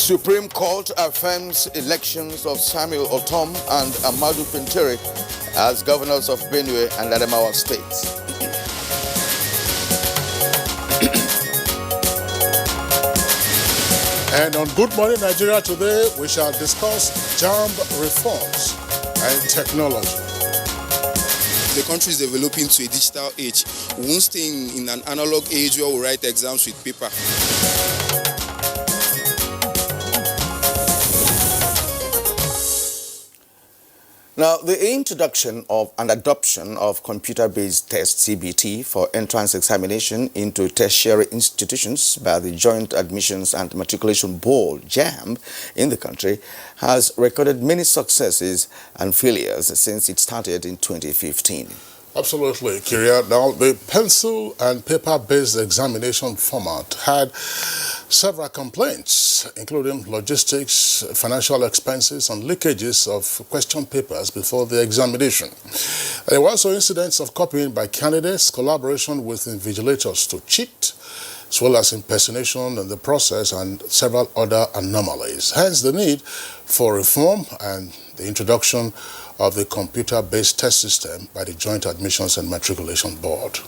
Supreme Court affirms elections of Samuel Otom and Amadou Pintere as governors of Benue and Adamawa states. And on Good Morning Nigeria today, we shall discuss JAMB reforms and technology. The country is developing to a digital age. We won't stay in an analog age where we write exams with paper. Now, the introduction of and adoption of computer-based test CBT for entrance examination into tertiary institutions by the Joint Admissions and Matriculation Board, JAMB, in the country has recorded many successes and failures since it started in 2015. Absolutely, Kyria. Now, the pencil and paper-based examination format had several complaints, including logistics, financial expenses, and leakages of question papers before the examination. There were also incidents of copying by candidates, collaboration with invigilators to cheat, as well as impersonation in the process and several other anomalies. Hence, the need for reform and the introduction of the computer-based test system by the Joint Admissions and Matriculation Board.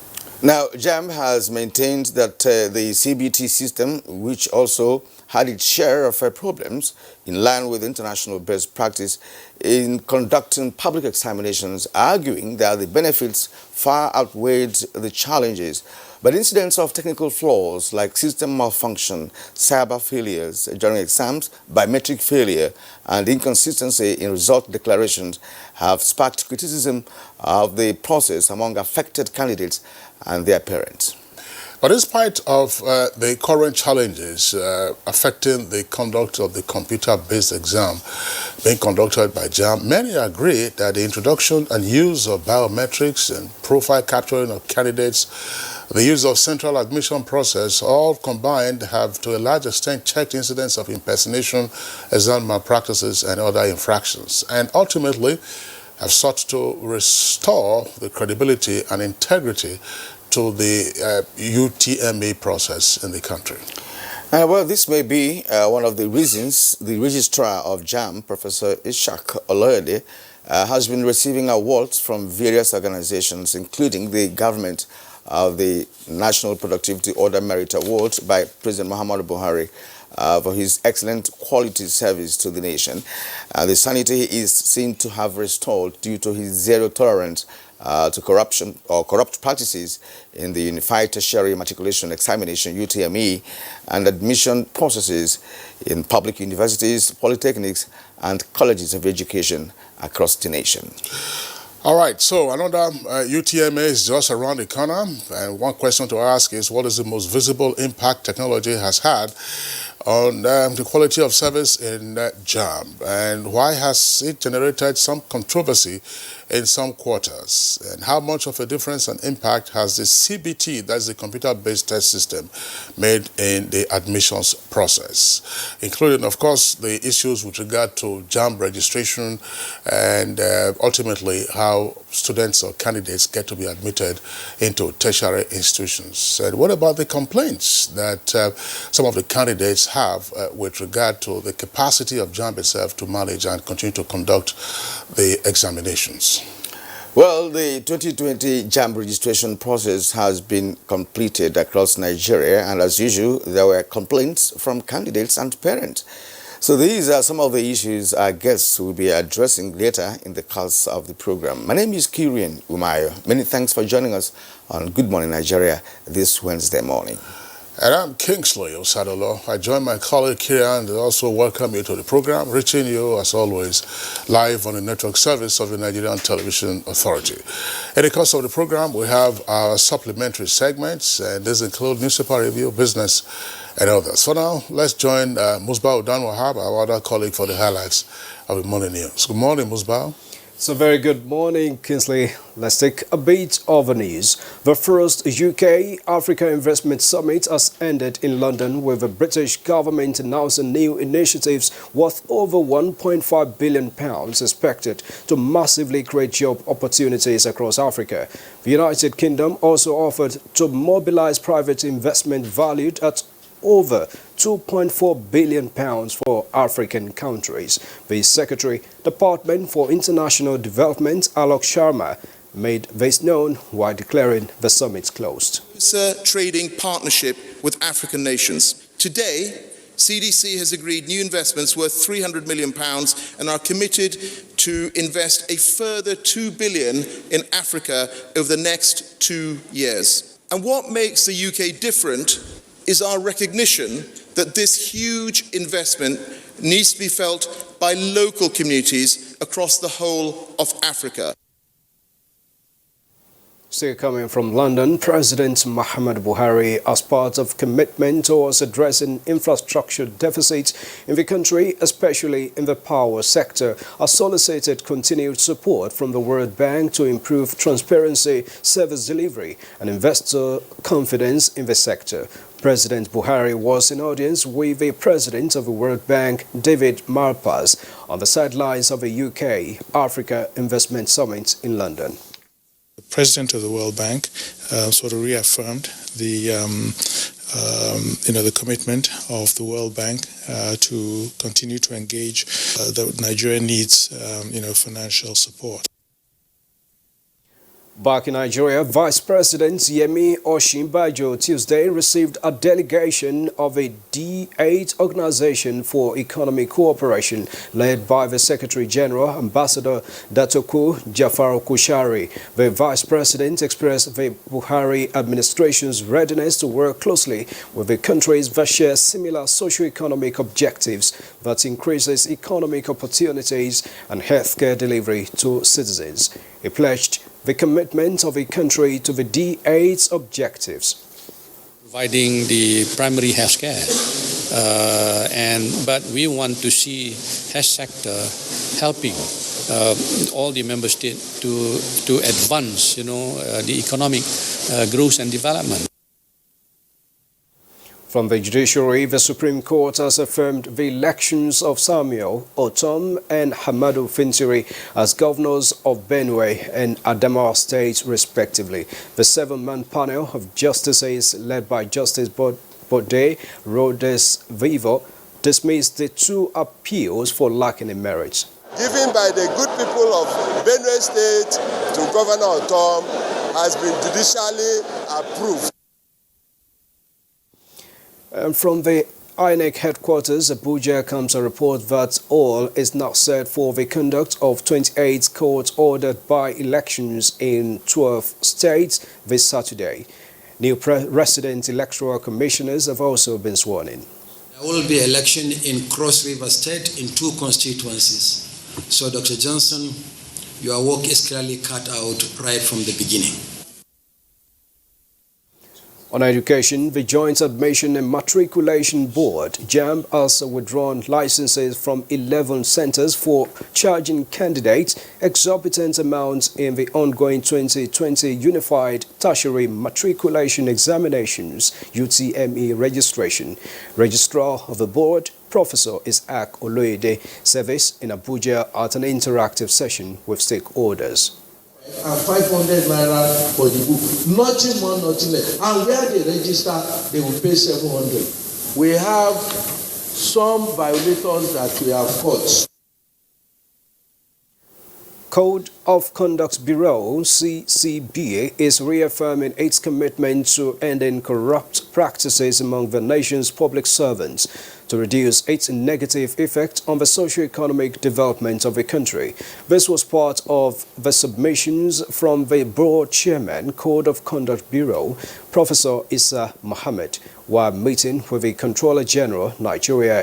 Now, JAMB has maintained that the CBT system, which also had its share of problems, in line with international best practice in conducting public examinations, arguing that the benefits far outweighed the challenges. But incidents of technical flaws like system malfunction, cyber failures during exams, biometric failure, and inconsistency in result declarations have sparked criticism of the process among affected candidates and their parents. But in spite of the current challenges affecting the conduct of the computer-based exam being conducted by JAMB, many agree that the introduction and use of biometrics and profile capturing of candidates, the use of central admission process, all combined have to a large extent checked incidents of impersonation, exam malpractices, and other infractions, and ultimately have sought to restore the credibility and integrity to the UTMA process in the country. Well, this may be one of the reasons the registrar of JAMB, Professor Ishak Oloyede, has been receiving awards from various organizations, including the government of the National Productivity Order Merit Award by President Muhammadu Buhari for his excellent quality service to the nation. The sanity is seen to have restored due to his zero tolerance to corruption or corrupt practices in the Unified Tertiary Matriculation Examination (UTME) and admission processes in public universities, polytechnics, and colleges of education across the nation. All right, so another UTMA is just around the corner, and one question to ask is, what is the most visible impact technology has had on the quality of service in JAMB, and why has it generated some controversy in some quarters, and how much of a difference and impact has the CBT, that's the computer-based test system, made in the admissions process, including, of course, the issues with regard to JAMB registration and ultimately how students or candidates get to be admitted into tertiary institutions. And what about the complaints that some of the candidates have with regard to the capacity of JAMB itself to manage and continue to conduct the examinations? Well, the 2020 JAMB registration process has been completed across Nigeria, and as usual, there were complaints from candidates and parents. So these are some of the issues our guests will be addressing later in the course of the program. My name is Kirian Umayo. Many thanks for joining us on Good Morning Nigeria this Wednesday morning. And I'm Kingsley Osadolo. I join my colleague here and also welcome you to the program, reaching you, as always, live on the network service of the Nigerian Television Authority. In the course of the program, we have our supplementary segments, and these include newspaper review, business, and others. For now, let's join Musbah Udan Wahab, our other colleague, for the highlights of the morning news. Good morning, Musbah. So very good morning, Kingsley. Let's take a bit of the news. The first UK-Africa Investment Summit has ended in London, with the British government announcing new initiatives worth over £1.5 billion expected to massively create job opportunities across Africa. The United Kingdom also offered to mobilize private investment valued at over £2.4 billion for African countries. The Secretary, Department for International Development, Alok Sharma, made this known while declaring the summit closed. Trading partnership with African nations. Today, CDC has agreed new investments worth £300 million and are committed to invest a further $2 billion in Africa over the next 2 years. And what makes the UK different is our recognition that this huge investment needs to be felt by local communities across the whole of Africa. Still coming from London, President Muhammadu Buhari, as part of commitment towards addressing infrastructure deficits in the country, especially in the power sector, has solicited continued support from the World Bank to improve transparency, service delivery, and investor confidence in the sector. President Buhari was in audience with the President of the World Bank, David Malpass, on the sidelines of the UK-Africa Investment Summit in London. The President of the World Bank sort of reaffirmed the commitment of the World Bank to continue to engage that Nigeria needs financial support. Back in Nigeria, Vice President Yemi Osinbajo Tuesday received a delegation of a D8 Organization for Economic Cooperation led by the Secretary General, Ambassador Datoku Jafaru Kushari. The Vice President expressed the Buhari administration's readiness to work closely with the countries that share similar socio-economic objectives that increases economic opportunities and healthcare delivery to citizens. He pledged the commitment of the country to the D8's objectives. Providing the primary health care, but we want to see health sector helping all the member states to advance, the economic growth and development. From the judiciary, the Supreme Court has affirmed the elections of Samuel Otom and Hamadu Fintiri as governors of Benue and Adamawa states, respectively. The seven-man panel of justices, led by Justice Bode Rhodes Vivo, dismissed the two appeals for lacking in merit. Given by the good people of Benue State to Governor Otom has been judicially approved. And from the INEC headquarters, Abuja, comes a report that all is now set for the conduct of 28 court-ordered by-elections in 12 states this Saturday. New resident electoral commissioners have also been sworn in. There will be election in Cross River State in 2 constituencies. So, Dr. Johnson, your work is clearly cut out right from the beginning. On education, the Joint Admission and Matriculation Board, JAMB, has withdrawn licenses from 11 centers for charging candidates exorbitant amounts in the ongoing 2020 Unified Tertiary Matriculation Examinations, UTME registration. Registrar of the board, Professor Isaac Oloyede, said this in Abuja at an interactive session with stakeholders. And 500 naira for the book, nothing more, nothing less. And where they register, they will pay 700. We have some violators that we have caught. Code of Conduct Bureau, CCB, is reaffirming its commitment to ending corrupt practices among the nation's public servants to reduce its negative effect on the socio-economic development of the country. This was part of the submissions from the board chairman, Code of Conduct Bureau, Professor Issa Mohammed, while meeting with the Controller General, Nigeria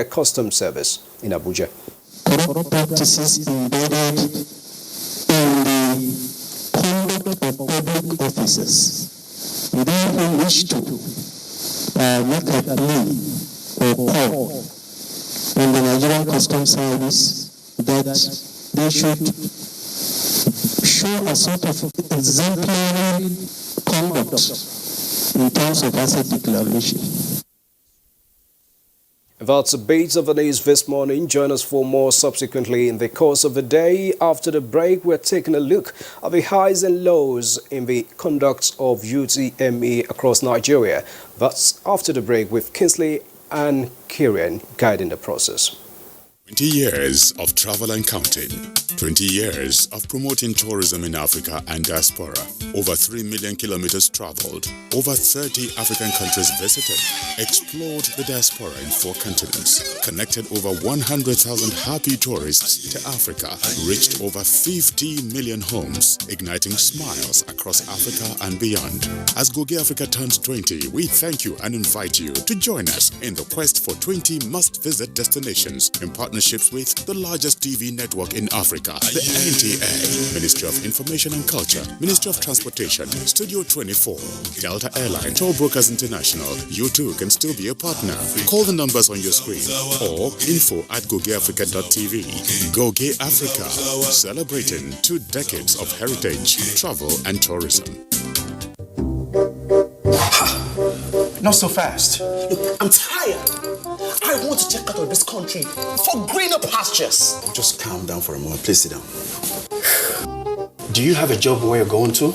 Customs Service in Abuja. Corrupt practices embedded in the conduct of public officers. We don't even wish to make a plea or call on the Nigerian Customs Service that they should show a sort of exemplary conduct in terms of asset declaration. That's a bit of the news this morning. Join us for more subsequently in the course of the day. After the break, we're taking a look at the highs and lows in the conduct of UTME across Nigeria. That's after the break with Kingsley and Kieran guiding the process. 20 years of travel and counting. 20 years of promoting tourism in Africa and diaspora. Over 3 million kilometers traveled. Over 30 African countries visited. Explored the diaspora in 4 continents. Connected over 100,000 happy tourists to Africa. Reached over 50 million homes. Igniting smiles across Africa and beyond. As Goge Africa turns 20, we thank you and invite you to join us in the quest for 20 must-visit destinations in partnership with the largest TV network in Africa, the NTA, Ministry of Information and Culture, Ministry of Transportation, Studio 24, Delta Airline, Toll Brokers International. You too can still be a partner. Call the numbers on your screen or info@gogeafrica.tv. Goge Africa, celebrating 2 decades of heritage, travel and tourism. Not so fast. Look, I'm tired. I want to check out of this country for greener pastures. Just calm down for a moment. Please sit down. Do you have a job where you're going to?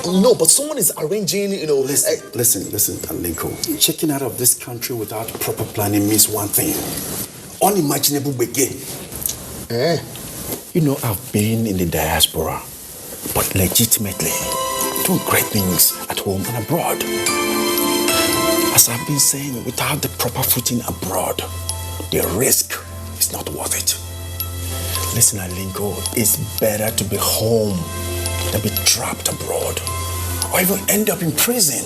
No, but someone is arranging, Listen, Alinko. Checking out of this country without proper planning means one thing. Unimaginable begin. You know, I've been in the diaspora, but legitimately doing great things at home and abroad. As I've been saying, without the proper footing abroad, the risk is not worth it. Listen, Alinko, it's better to be home than be trapped abroad or even end up in prison.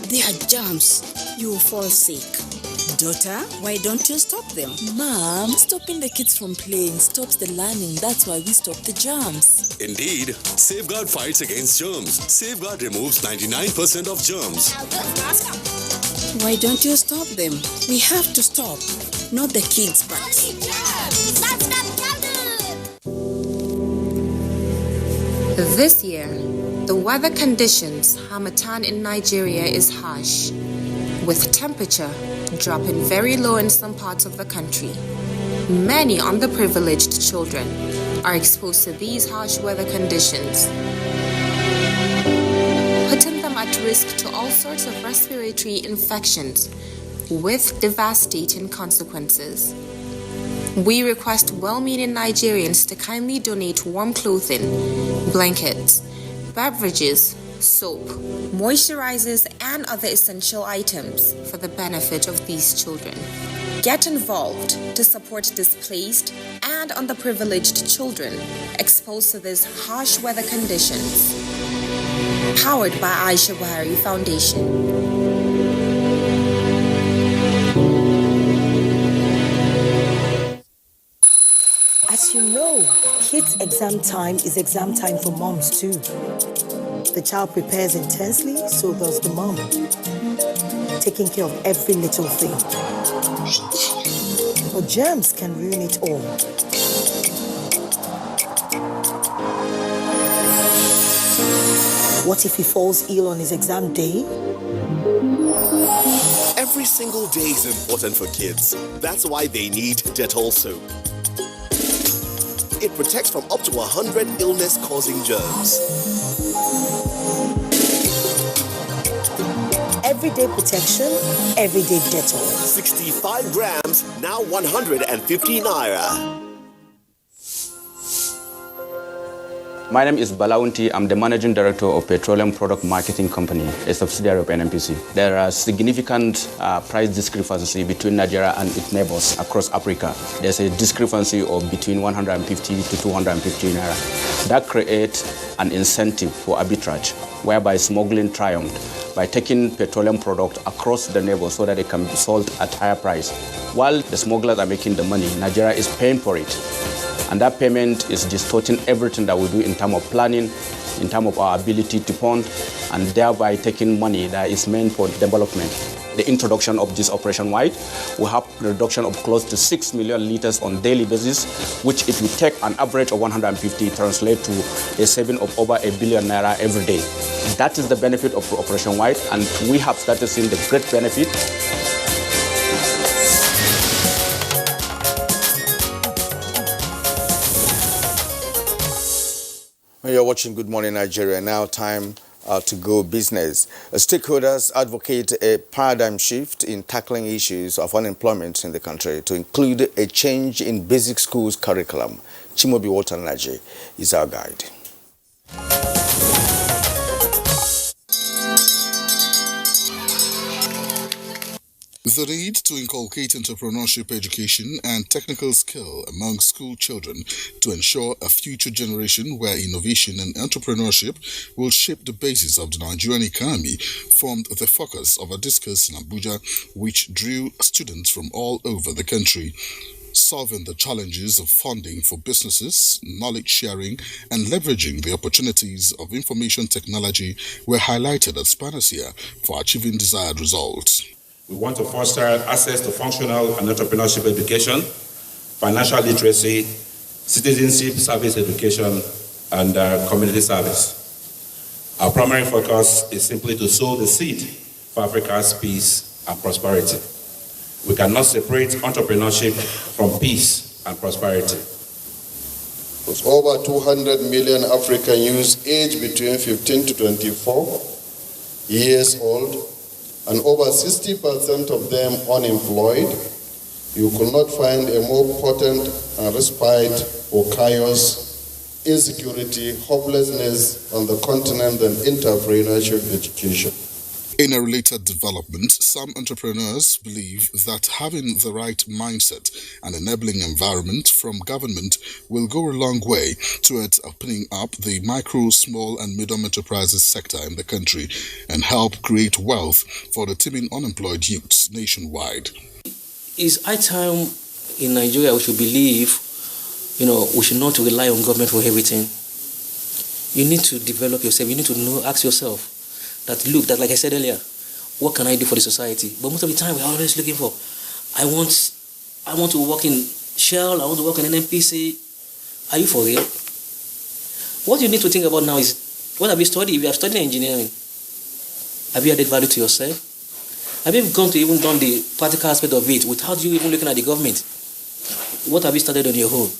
They are germs. You will fall sick. Daughter, why don't you stop them? Mom, stopping the kids from playing stops the learning. That's why we stop the germs. Indeed, Safeguard fights against germs. Safeguard removes 99% of germs. Why don't you stop them? We have to stop. Not the kids, but... This year, the weather conditions Harmattan in Nigeria is harsh, with temperature dropping very low in some parts of the country. Many underprivileged children are exposed to these harsh weather conditions, putting them at risk to all sorts of respiratory infections with devastating consequences. We request well-meaning Nigerians to kindly donate warm clothing, blankets, beverages, soap, moisturizers, and other essential items for the benefit of these children. Get involved to support displaced and underprivileged children exposed to these harsh weather conditions. Powered by Aisha Buhari Foundation. As you know, kids' exam time is exam time for moms too. The child prepares intensely, so does the mom, taking care of every little thing. But germs can ruin it all. What if he falls ill on his exam day? Every single day is important for kids. That's why they need Dettol soap. It protects from up to 100 illness-causing germs. Everyday protection, everyday Dettol. 65 grams, now 150 naira. My name is Balaunti. I'm the Managing Director of Petroleum Product Marketing Company, a subsidiary of NNPC. There are significant price discrepancy between Nigeria and its neighbors across Africa. There's a discrepancy of between 150 to 250 naira. That creates an incentive for arbitrage, whereby smuggling triumphed by taking petroleum products across the neighbors so that they can be sold at higher price. While the smugglers are making the money, Nigeria is paying for it. And that payment is distorting everything that we do in terms of planning, in terms of our ability to fund and thereby taking money that is meant for development. The introduction of this operation wide, we have a reduction of close to 6 million liters on daily basis, which if you take an average of 150, translate to a saving of over ₦1 billion every day. That is the benefit of operation wide, and we have started seeing the great benefit. You're watching Good Morning Nigeria. Now time to go business. Stakeholders advocate a paradigm shift in tackling issues of unemployment in the country to include a change in basic schools curriculum. Chimobi Watanaji is our guide. The need to inculcate entrepreneurship education and technical skill among school children to ensure a future generation where innovation and entrepreneurship will shape the basis of the Nigerian economy formed the focus of a discourse in Abuja, which drew students from all over the country. Solving the challenges of funding for businesses, knowledge sharing, and leveraging the opportunities of information technology were highlighted as panacea for achieving desired results. We want to foster access to functional and entrepreneurship education, financial literacy, citizenship service education, and community service. Our primary focus is simply to sow the seed for Africa's peace and prosperity. We cannot separate entrepreneurship from peace and prosperity. With over 200 million African youths aged between 15 to 24 years old, and over 60% of them unemployed, you could not find a more potent respite for chaos, insecurity, hopelessness on the continent than entrepreneurship education. In a related development, some entrepreneurs believe that having the right mindset and enabling environment from government will go a long way towards opening up the micro, small and medium enterprises sector in the country and help create wealth for the teeming unemployed youths nationwide. It's high time in Nigeria we should believe, we should not rely on government for everything. You need to develop yourself. You need to ask yourself, that look, that like I said earlier, what can I do for the society? But most of the time we're always looking for, I want to work in Shell, I want to work in NPC. Are you for real? What you need to think about now is, what have you studied? If you have studied engineering, have you added value to yourself? Have you gone to even done the practical aspect of it without you even looking at the government? What have you started on your own?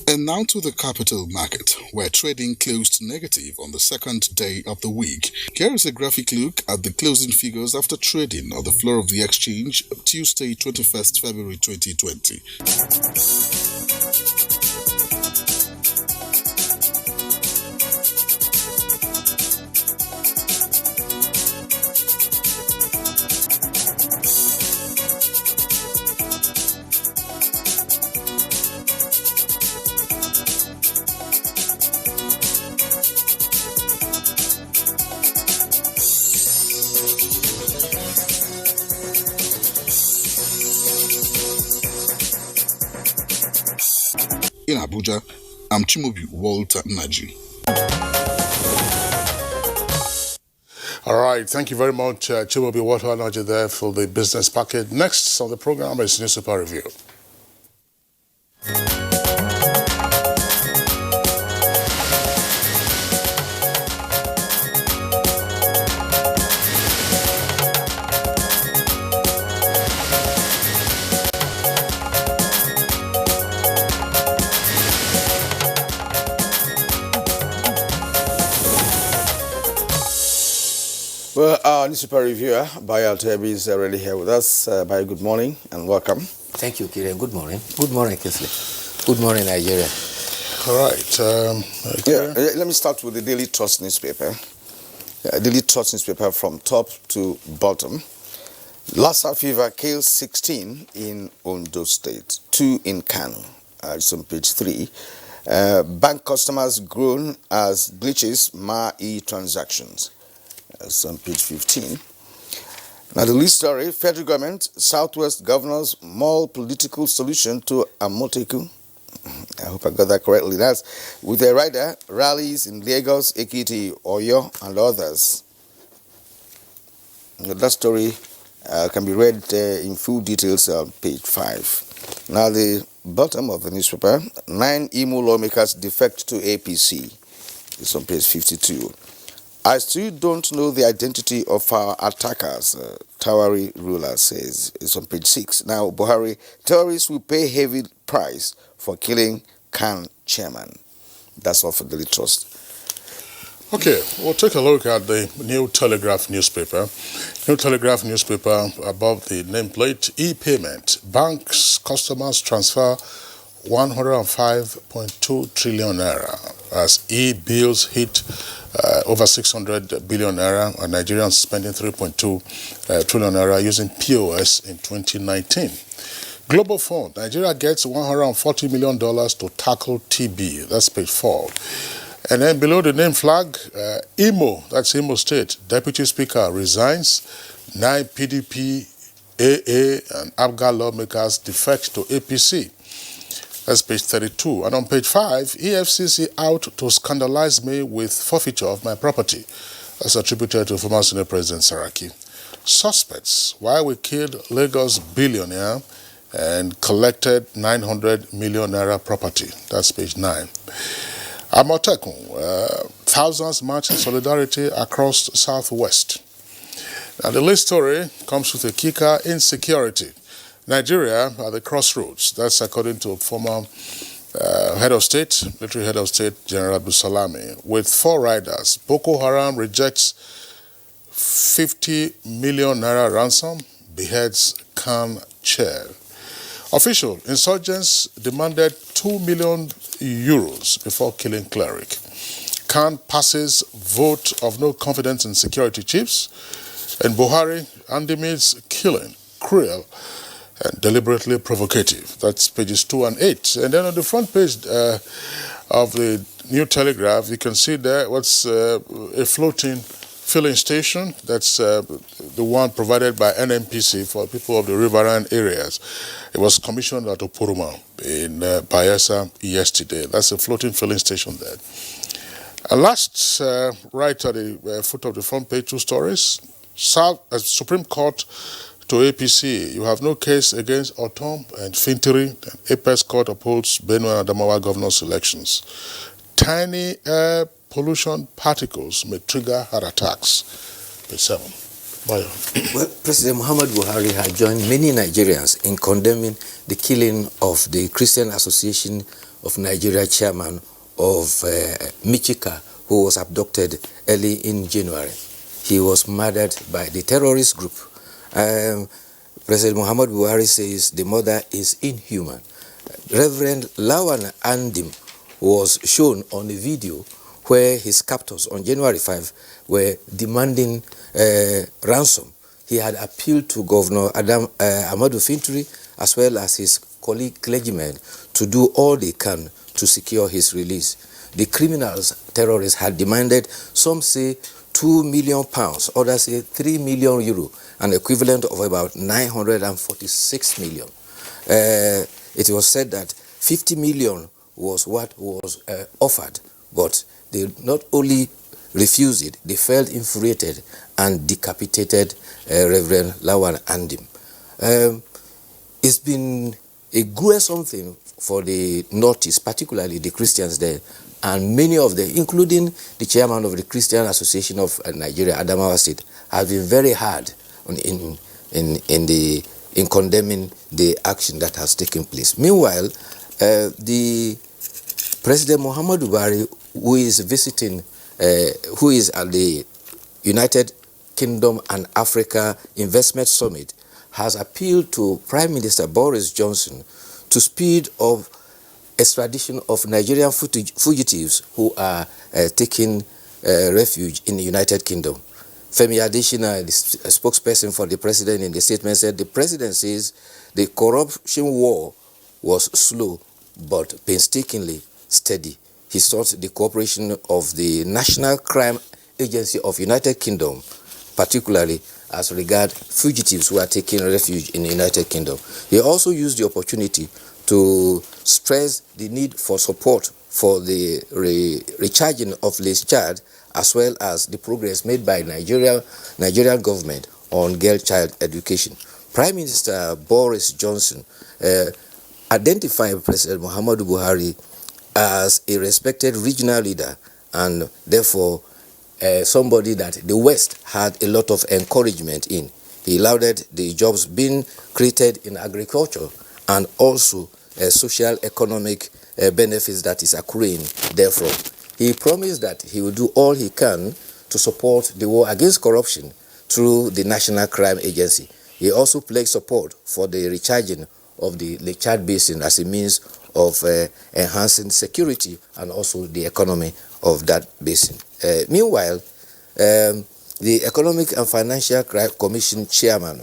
And now to the capital market, where trading closed negative on the second day of the week. Here is a graphic look at the closing figures after trading on the floor of the exchange Tuesday, 21st February 2020. In Abuja, I'm Chimobi Watanaji. All right, thank you very much, Chimobi Watanaji there for the business package. Next on the program is Newspaper Review. Well, our newspaper reviewer, Bayo Altebi, is already here with us. Bayo, good morning and welcome. Thank you, Kiran. Good morning. Good morning, Kinsley. Good morning, Nigeria. All right. Let me start with the Daily Trust newspaper. Daily Trust newspaper from top to bottom. Lassa fever kills 16 in Ondo State, 2 in Kano. It's on page 3. Bank customers groan as glitches mar e-transactions. It's on page 15. Now the lead story, federal government, Southwest governors, mall political solution to Amoteku. I hope I got that correctly. That's with a rider, rallies in Lagos, Ekiti, Oyo, and others. That story can be read in full details on page 5. Now, the bottom of the newspaper, 9 Imo lawmakers defect to APC. It's on page 52. I still don't know the identity of our attackers, Tawari ruler says. It's on page 6. Now, Buhari, terrorists will pay heavy price for killing Khan chairman. That's all for Daily Trust. Okay, we'll take a look at the New Telegraph newspaper. New Telegraph newspaper above the nameplate, e-payment. Banks, customers transfer 105.2 trillion naira as e-bills hit over 600 billion naira and Nigerians spending 3.2 trillion naira using POS in 2019. Global Fund, Nigeria gets $140 million to tackle TB. That's page 4. And then below the name flag, Imo, that's Imo State, Deputy Speaker resigns. 9 PDP, AA, and ABGA lawmakers defect to APC. That's page 32. And on page 5, EFCC out to scandalize me with forfeiture of my property. That's attributed to former Senate President Saraki. Suspects, why we killed Lagos billionaire and collected 900 million naira property. That's page 9. Amotekun, thousands march in solidarity across the Southwest. Now the list story comes with a kicker: insecurity. Nigeria at the crossroads. That's according to former head of state, military head of state, General Abdulsalami. With 4 riders, Boko Haram rejects 50 million naira ransom, beheads Khan chair. Official, insurgents demanded 2 million euros before killing cleric. Khan passes vote of no confidence in security chiefs. And Buhari admits killing, cruel, and deliberately provocative. That's pages 2 and 8. And then on the front page of the New Telegraph, you can see there what's a floating filling station. That's the one provided by NMPC for people of the riverine areas. It was commissioned at Oporoma in Bayelsa yesterday. That's a floating filling station there. And last, right at the foot of the front page, 2 stories. Supreme Court to APC, you have no case against Otom and Fintiri. And Apex Court upholds Benue and Adamawa governors' elections. Tiny air pollution particles may trigger heart attacks. Page 7. Well, President Muhammad Buhari had joined many Nigerians in condemning the killing of the Christian Association of Nigeria chairman of Michika, who was abducted early in January. He was murdered by the terrorist group. President Muhammad Buhari says the murder is inhuman. Reverend Lawan Andim was shown on a video where his captors on January 5 were demanding ransom. He had appealed to Governor Amadou Fintiri as well as his colleague clergymen to do all they can to secure his release. The criminals, terrorists, had demanded, some say, £2 million, others say 3 million euro, an equivalent of about 946 million. It was said that 50 million was what was offered, but they not only refused it, they felt infuriated and decapitated Reverend Lawan Andim. It's been a gruesome thing for the Northeast, particularly the Christians there, and many of them, including the chairman of the Christian Association of Nigeria, Adamawa State, have been very hard in condemning the action that has taken place. Meanwhile, the President Muhammadu Buhari, who is visiting, who is at the United Kingdom and Africa Investment Summit, has appealed to Prime Minister Boris Johnson to speed up extradition of Nigerian fugitives who are taking refuge in the United Kingdom. Femi Adesina, the spokesperson for the president in the statement, said the president says the corruption war was slow but painstakingly steady. He sought the cooperation of the National Crime Agency of United Kingdom, particularly as regard fugitives who are taking refuge in the United Kingdom. He also used the opportunity to stressed the need for support for the recharging of late child, as well as the progress made by Nigerian government on girl child education. Prime Minister Boris Johnson identified President Muhammadu Buhari as a respected regional leader, and therefore somebody that the West had a lot of encouragement in. He lauded the jobs being created in agriculture and also social economic benefits that is accruing therefrom. He promised that he will do all he can to support the war against corruption through the National Crime Agency. He also pledged support for the recharging of the Lake Chad Basin as a means of enhancing security and also the economy of that basin. Meanwhile, the Economic and Financial Crime Commission Chairman,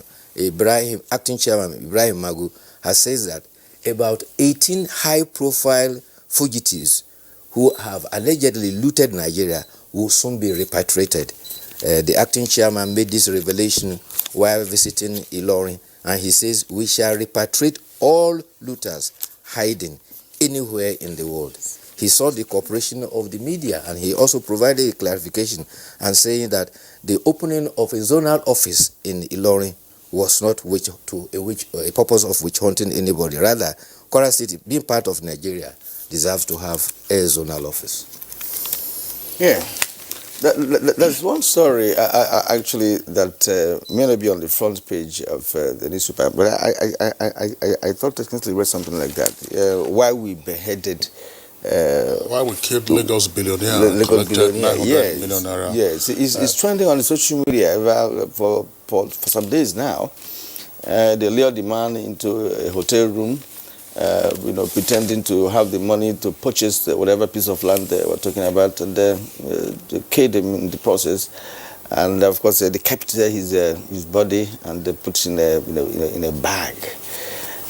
Acting Chairman Ibrahim Magu, has said that about 18 high-profile fugitives who have allegedly looted Nigeria will soon be repatriated. The acting chairman made this revelation while visiting Ilorin, and he says, "We shall repatriate all looters hiding anywhere in the world." He sought the cooperation of the media, and he also provided a clarification and saying that the opening of a zonal office in Ilorin was not a purpose of witch hunting anybody. Rather, Kwara State, being part of Nigeria, deserves to have a zonal office. Yeah. There's one story actually that may not be on the front page of the newspaper, but I thought technically read something like that. Why we beheaded. Why we killed Lagos billionaire? Lagos billionaire, yes. Million naira. Yes, it's trending on the social media for some days now. They lured the man into a hotel room, pretending to have the money to purchase whatever piece of land they were talking about, and they killed him in the process. And of course, they decapitated his body and they put it in a bag.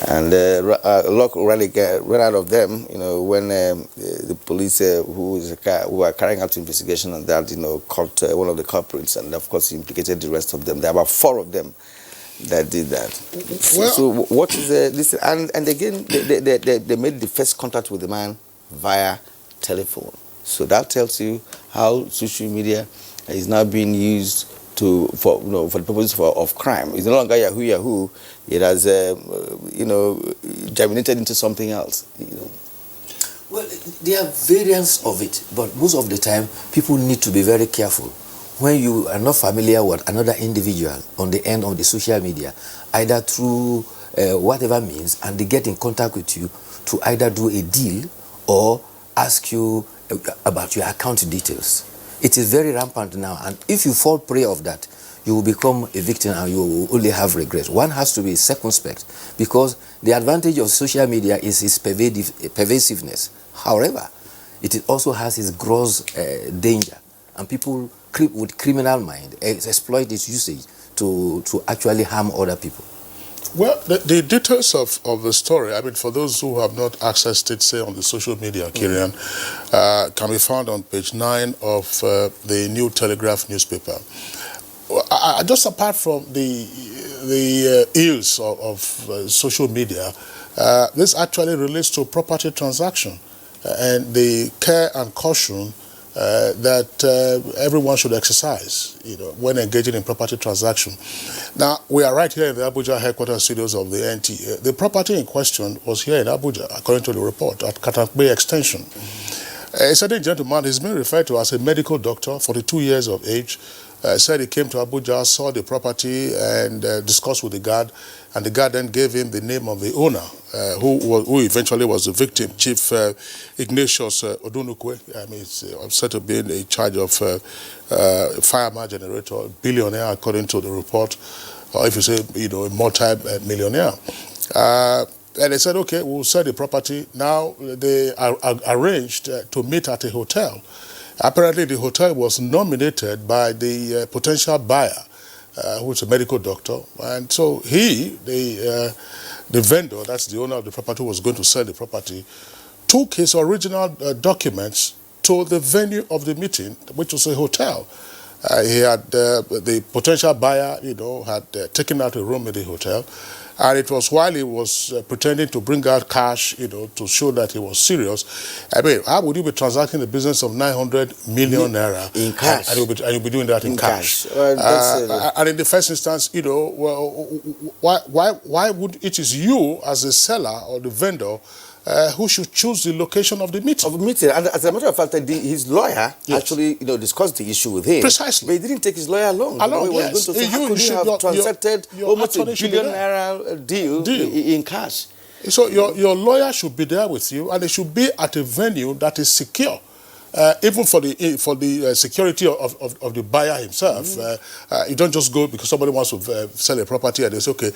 And a lot ran out of them, when the police who are carrying out investigation on that, caught one of the culprits, and of course implicated the rest of them. There are about 4 of them that did that. Well, so what is this? And again, they made the first contact with the man via telephone. So that tells you how social media is now being used for the purpose of crime. It's no longer Yahoo. It has germinated into something else. Well, there are variants of it, but most of the time people need to be very careful. When you are not familiar with another individual on the end of the social media, either through whatever means, and they get in contact with you to either do a deal or ask you about your account details. It is very rampant now, and if you fall prey of that, you will become a victim and you will only have regret. One has to be circumspect, because the advantage of social media is its pervasiveness. However, it also has its gross danger, and people with criminal mind exploit its usage to actually harm other people. Well, the details of the story, I mean, for those who have not accessed it, say, on the social media, Kirian, can be found on page 9 of the New Telegraph newspaper. Just apart from the ills of social media, this actually relates to property transaction and the care and caution that everyone should exercise, when engaging in property transaction. Now, we are right here in the Abuja headquarters studios of the NTA. The property in question was here in Abuja, according to the report, at Katakbe Extension. A certain gentleman, he's been referred to as a medical doctor, 42 years of age, said he came to Abuja, saw the property, and discussed with the guard, and the guard then gave him the name of the owner, who eventually was the victim, Chief Ignatius Odunukwe. I mean, it's said to be in charge of fireman generator, billionaire, according to the report, or if you say, a multi-millionaire. And they said, okay, we'll sell the property. Now, they arranged to meet at a hotel. Apparently, the hotel was nominated by the potential buyer, who is a medical doctor. And so the vendor, that's the owner of the property who was going to sell the property, took his original documents to the venue of the meeting, which was a hotel. He had the potential buyer, had taken out a room in the hotel. And it was while he was pretending to bring out cash, to show that he was serious. I mean, how would you be transacting the business of 900 million naira in cash? And you'll be doing that in cash. And in the first instance, why would it is you as a seller or the vendor who should choose the location of the meeting? And as a matter of fact, his lawyer actually, discussed the issue with him. Precisely. But he didn't take his lawyer along. Yes. How could you have transacted almost a billion naira deal in cash? So your lawyer should be there with you, and it should be at a venue that is secure. Even for the security of the buyer himself. You don't just go because somebody wants to sell a property and they say, okay,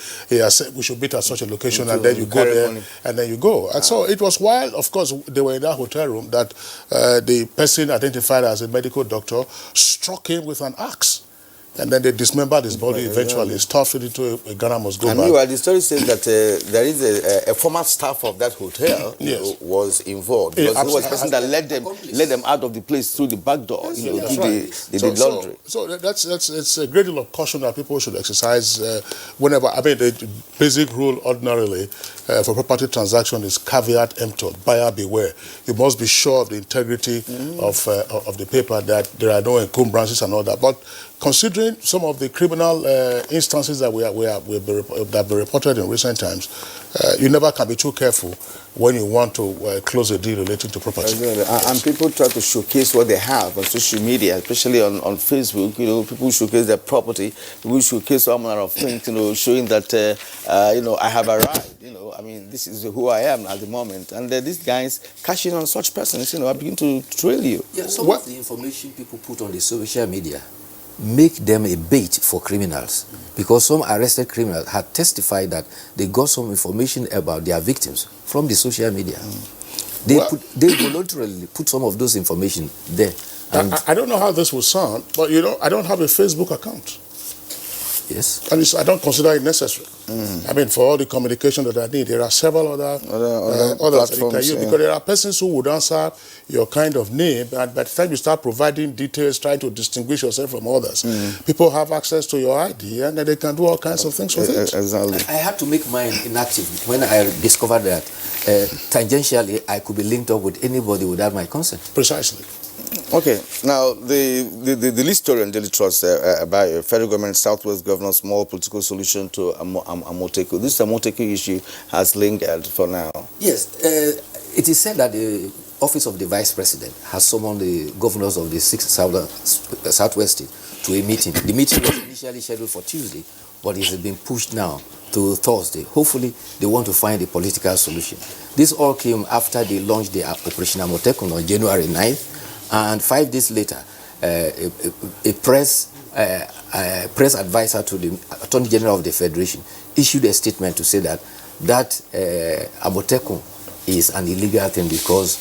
we should meet at such a location, and then you go there and then you go. And so it was while, of course, they were in that hotel room that the person identified as a medical doctor struck him with an axe. And then they dismembered his body eventually, stuffed it into a Ghana must go back. Meanwhile, the story says that there is a former staff of that hotel was involved. Because he was the person that led them out of the place through the back door, do the laundry. So it's a great deal of caution that people should exercise whenever. I mean, the basic rule ordinarily for property transaction is caveat emptor, buyer beware. You must be sure of the integrity of the paper, that there are no encumbrances and all that. But considering some of the criminal instances that have been reported in recent times, you never can be too careful when you want to close a deal relating to property. And people try to showcase what they have on social media, especially on Facebook. People showcase their property. People showcase all manner of things. Showing that I have arrived. I mean, this is who I am at the moment. And these guys cashing on such persons, I begin to trail you. Yeah, some of the information people put on the social media make them a bait for criminals, because some arrested criminals had testified that they got some information about their victims from the social media. They voluntarily put some of those information there. And I don't know how this will sound, but I don't have a Facebook account. Yes. And I don't consider it necessary. I mean, for all the communication that I need, there are several other platforms that you can use, because there are persons who would answer your kind of name, and by the time you start providing details, trying to distinguish yourself from others, people have access to your ID, and then they can do all kinds of things with it. Exactly. I had to make mine inactive when I discovered that tangentially I could be linked up with anybody without my consent. Precisely. Okay, now the lead story on Daily Trust about federal government Southwest Governor's small political solution to Amoteku. This Amoteku issue has lingered for now. Yes, it is said that the Office of the Vice President has summoned the governors of the 6 Southwest states to a meeting. The meeting was initially scheduled for Tuesday, but it has been pushed now to Thursday. Hopefully, they want to find a political solution. This all came after they launched the Operation Amoteku on January 9th. And 5 days later, a press advisor to the Attorney General of the Federation issued a statement to say that Amoteku is an illegal thing because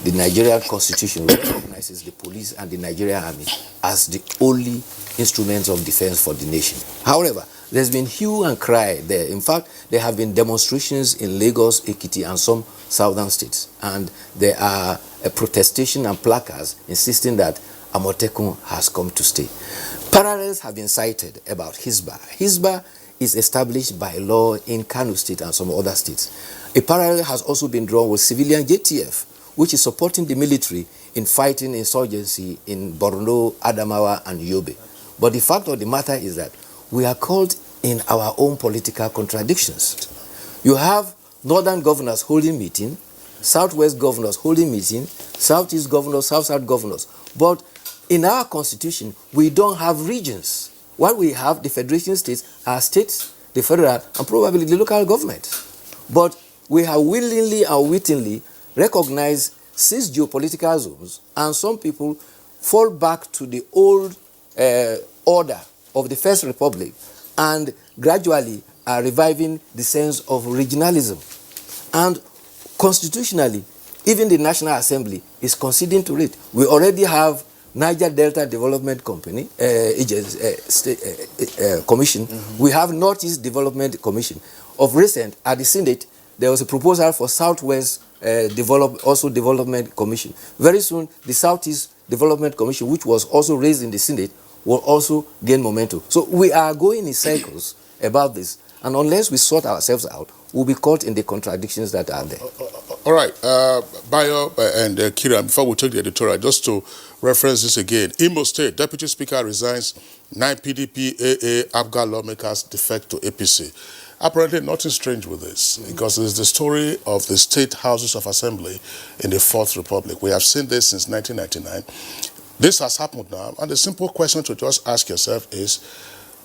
the Nigerian Constitution recognizes the police and the Nigerian Army as the only instruments of defense for the nation. However, there's been hue and cry there. In fact, there have been demonstrations in Lagos, Ekiti, and some southern states. And there are a protestation and placards insisting that Amoteku has come to stay. Parallels have been cited about Hisbah. Hisbah is established by law in Kano State and some other states. A parallel has also been drawn with civilian JTF, which is supporting the military in fighting insurgency in Borno, Adamawa, and Yobe. But the fact of the matter is that we are caught in our own political contradictions. You have northern governors holding meeting, southwest governors holding meeting, southeast governors, south-south governors. But in our constitution, we don't have regions. What we have, the federation states, are states, the federal, and probably the local government. But we have willingly and wittingly recognized 6 geopolitical zones, and some people fall back to the old order of the First Republic and gradually are reviving the sense of regionalism. And constitutionally, even the National Assembly is conceding to it. We already have Niger Delta Development Commission. We have Northeast Development Commission. Of recent, at the Senate, there was a proposal for Southwest Development Commission. Very soon, the Southeast Development Commission, which was also raised in the Senate, will also gain momentum. So we are going in circles about this, and unless we sort ourselves out, we'll be caught in the contradictions that are there. All right, Bayo and Kira, before we take the editorial, just to reference this again, Imo State, Deputy Speaker resigns, 9 PDP, AA, APGA lawmakers defect to APC. Apparently nothing strange with this, because it's the story of the state houses of assembly in the Fourth Republic. We have seen this since 1999. This has happened now, and the simple question to just ask yourself is,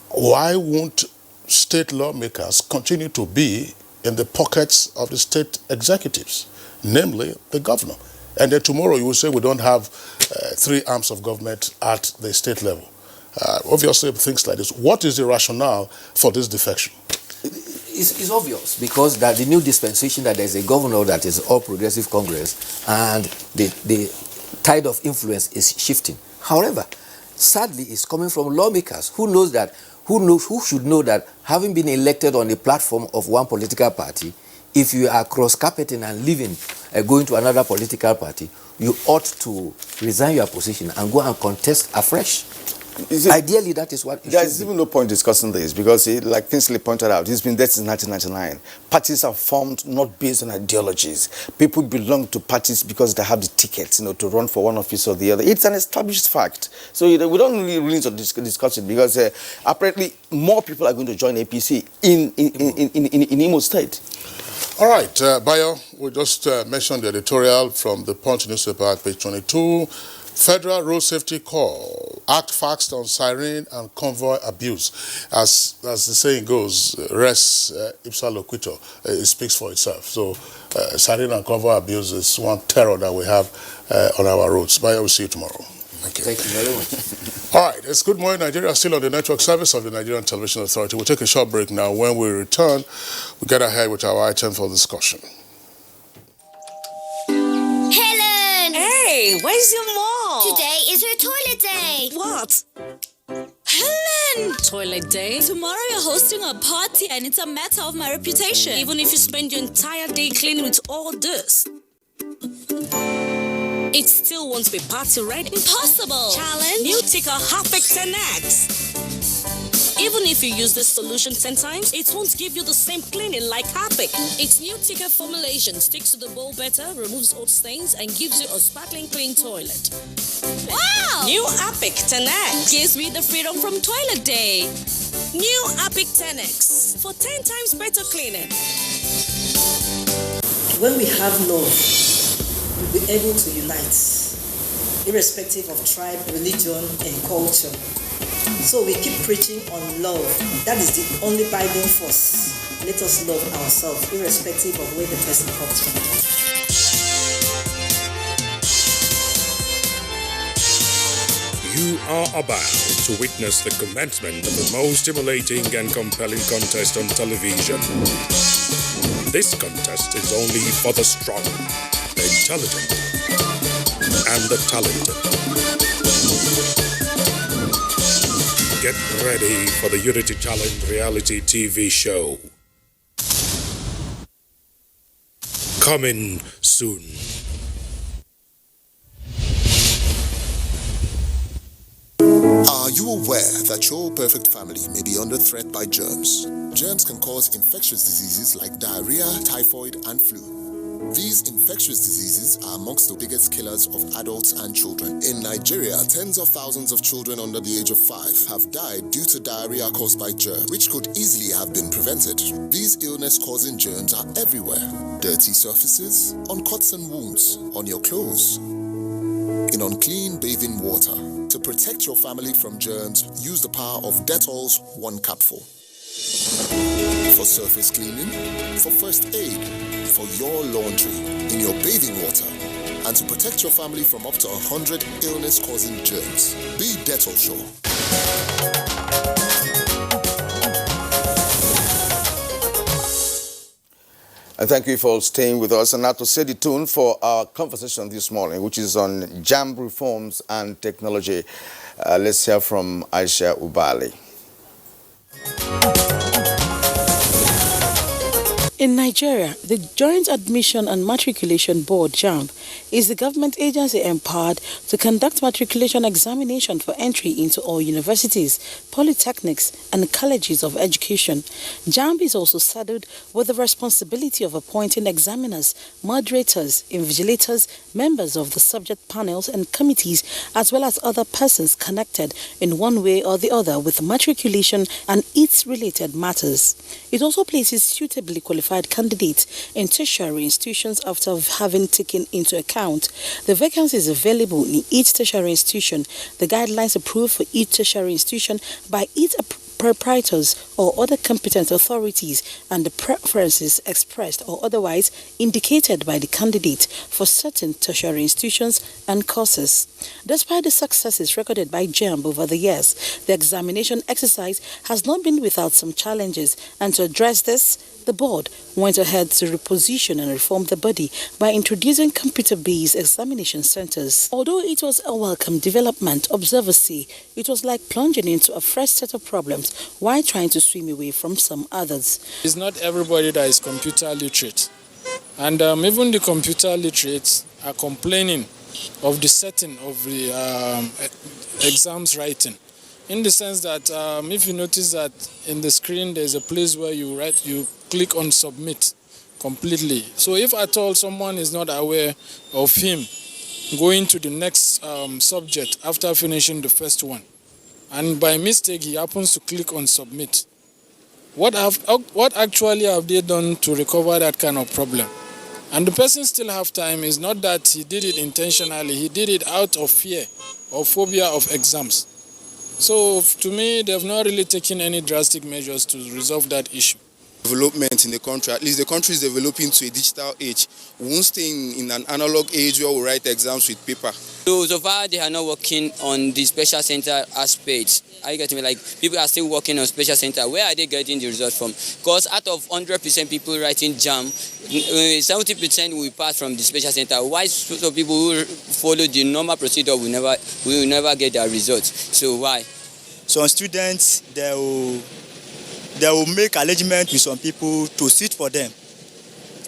why won't state lawmakers continue to be in the pockets of the state executives, namely the governor? And then tomorrow you will say we don't have 3 arms of government at the state level. Obviously, things like this. What is the rationale for this defection? It's obvious, because that the new dispensation, that there's a governor that is All Progressive Congress, and the tide of influence is shifting. However, sadly, it's coming from lawmakers who should know that, having been elected on the platform of one political party, if you are cross-carpeting and leaving, going to another political party, you ought to resign your position and go and contest afresh. Ideally, that is what it There's even no point discussing this, because, like Kingsley pointed out, it's been there since 1999. Parties are formed not based on ideologies. People belong to parties because they have the tickets, to run for one office or the other. It's an established fact. So we don't really need to discuss it, because apparently more people are going to join APC in Imo State. All right, Bayo, we just mentioned the editorial from the Punch newspaper at page 22. Federal Road Safety Call, act fast on siren and convoy abuse. As the saying goes, res ipsa loquitur, it speaks for itself. So siren and convoy abuse is one terror that we have on our roads. Bye, we'll see you tomorrow. Thank you. Thank you very much. All right, it's Good Morning Nigeria, still on the network service of the Nigerian Television Authority. We'll take a short break now. When we return, we get ahead with our item for discussion. Hey, where's your mom? Today is her toilet day. What? Helen! Toilet day? Tomorrow you're hosting a party and it's a matter of my reputation. Even if you spend your entire day cleaning with all this, it still won't be party ready. Impossible! Challenge? New ticker Harpic 10X. Even if you use this solution 10 times, it won't give you the same cleaning like Harpic. Its new ticker formulation sticks to the bowl better, removes old stains, and gives you a sparkling clean toilet. Wow! New Harpic 10X gives me the freedom from toilet day. New Harpic 10X for 10 times better cleaning. When we have love, we'll be able to unite, irrespective of tribe, religion, and culture. So we keep preaching on love. That is the only binding force. Let us love ourselves, irrespective of where the person comes from. You are about to witness the commencement of the most stimulating and compelling contest on television. This contest is only for the strong, the intelligent, and the talented. Get ready for the Unity Challenge reality TV show. Coming soon. Are you aware that your perfect family may be under threat by germs? Germs can cause infectious diseases like diarrhea, typhoid, and flu. These infectious diseases are amongst the biggest killers of adults and children. In Nigeria, tens of thousands of children under the age of 5 have died due to diarrhea caused by germs, which could easily have been prevented. These illness-causing germs are everywhere. Dirty surfaces, on cuts and wounds, on your clothes, in unclean bathing water. To protect your family from germs, use the power of Dettol's 1 capsule. For surface cleaning, for first aid, for your laundry, in your bathing water, and to protect your family from up to 100 illness-causing germs. Be Dettol sure. And thank you for staying with us. And now to set the tone for our conversation this morning, which is on JAMB reforms and technology. Let's hear from Aisha Ubali. In Nigeria, the Joint Admission and Matriculation Board, JAMB, is the government agency empowered to conduct matriculation examination for entry into all universities, polytechnics, and colleges of education. JAMB is also saddled with the responsibility of appointing examiners, moderators, invigilators, members of the subject panels and committees, as well as other persons connected in one way or the other with matriculation and its related matters. It also places suitably qualified candidates in tertiary institutions after having taken into account the vacancies available in each tertiary institution, the guidelines approved for each tertiary institution by its proprietors or other competent authorities, and the preferences expressed or otherwise indicated by the candidate for certain tertiary institutions and courses. Despite the successes recorded by JAMB over the years, the examination exercise has not been without some challenges, and to address this, the board went ahead to reposition and reform the body by introducing computer-based examination centers. Although it was a welcome development, observers say it was like plunging into a fresh set of problems while trying to swim away from some others. It's not everybody that is computer literate, and even the computer literates are complaining of the setting of the exams writing, in the sense that if you notice that in the screen there's a place where you click on submit completely. So if at all someone is not aware of him going to the next subject after finishing the first one, and by mistake he happens to click on submit, what actually have they done to recover that kind of problem? And the person still have time. Is not that he did it intentionally, he did it out of fear or phobia of exams. So to me, they have not really taken any drastic measures to resolve that issue. Development in the country, at least the country is developing to a digital age. We won't stay in an analog age where we write exams with paper. So far they are not working on the special center aspect. Are you getting me? Like, people are still working on special center. Where are they getting the results from? Because out of 100% people writing JAMB, 70% will pass from the special center. Why some people who follow the normal procedure will never get their results? So why? Some students, they will make arrangement with some people to sit for them.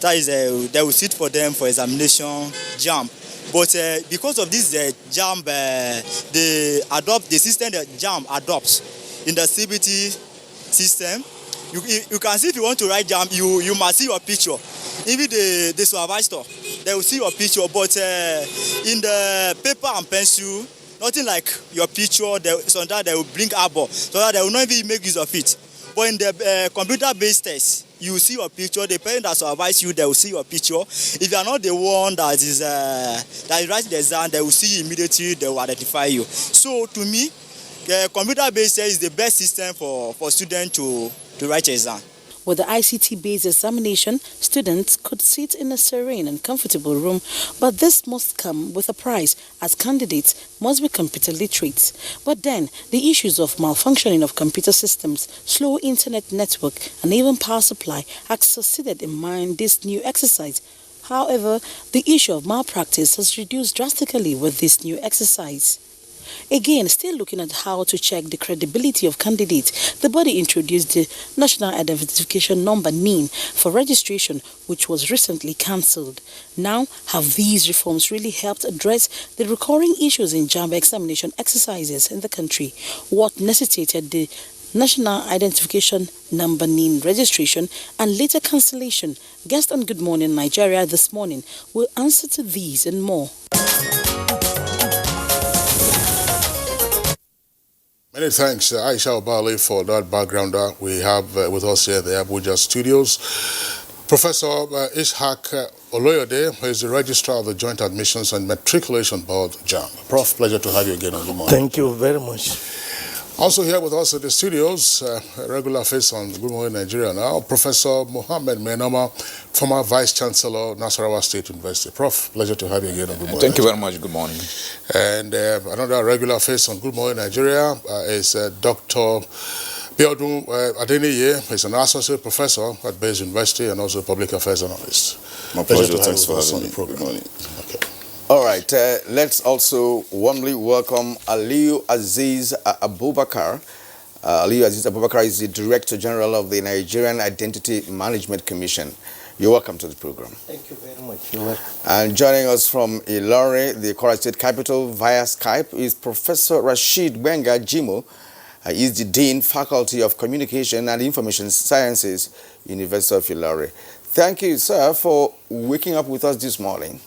That is, they will sit for them for examination, JAMB. But because of this JAMB, the system that JAMB adopts in the CBT system, you can see if you want to write JAMB, you must see your picture. Even the supervisor, they will see your picture. But in the paper and pencil, nothing like your picture. Sometimes they will bring arbor, so that they will not even make use of it. But in the computer-based test, you see your picture. The parent that supervise you, they will see your picture. If you are not the one that is writing the exam, they will see you immediately. They will identify you. So to me, the computer-based test is the best system for students to write exam. With the ICT-based examination, students could sit in a serene and comfortable room, but this must come with a price, as candidates must be computer literate. But then, the issues of malfunctioning of computer systems, slow internet network, and even power supply have succeeded in mind this new exercise. However, the issue of malpractice has reduced drastically with this new exercise. Again, still looking at how to check the credibility of candidates, the body introduced the National Identification Number (NIN) for registration, which was recently cancelled. Now, have these reforms really helped address the recurring issues in JAMB examination exercises in the country? What necessitated the National Identification Number (NIN) registration and later cancellation? Guest on Good Morning Nigeria this morning will answer to these and more. Many thanks, Aisha Obali, for that background that we have with us here at the Abuja studios. Professor Ishak Oloyede is the Registrar of the Joint Admissions and Matriculation Board, JAMB. Prof, pleasure to have you again on Good Morning. Thank you very much. Also here with us at the studios, a regular face on Good Morning Nigeria now, Professor Mohammed Menama, former Vice Chancellor, Nasarawa State University. Prof, pleasure to have you again on Good Morning. Thank you very much. Good morning. And another regular face on Good Morning Nigeria is Dr. Biodun Adeniyi. He's an associate professor at Bayes University and also a public affairs analyst. My pleasure. Thanks for having me. Good morning. Okay. All right, let's also warmly welcome Aliyu Aziz Abubakar. Ali Aziz Abubakar is the Director General of the Nigerian Identity Management Commission. You're welcome to the program. Thank you very much. You're welcome. And joining us from Ilori, the Kwara State capital, via Skype is Professor Rashid Wenga Jimo. He is the Dean, Faculty of Communication and Information Sciences, University of Ilori. Thank you, sir, for waking up with us this morning.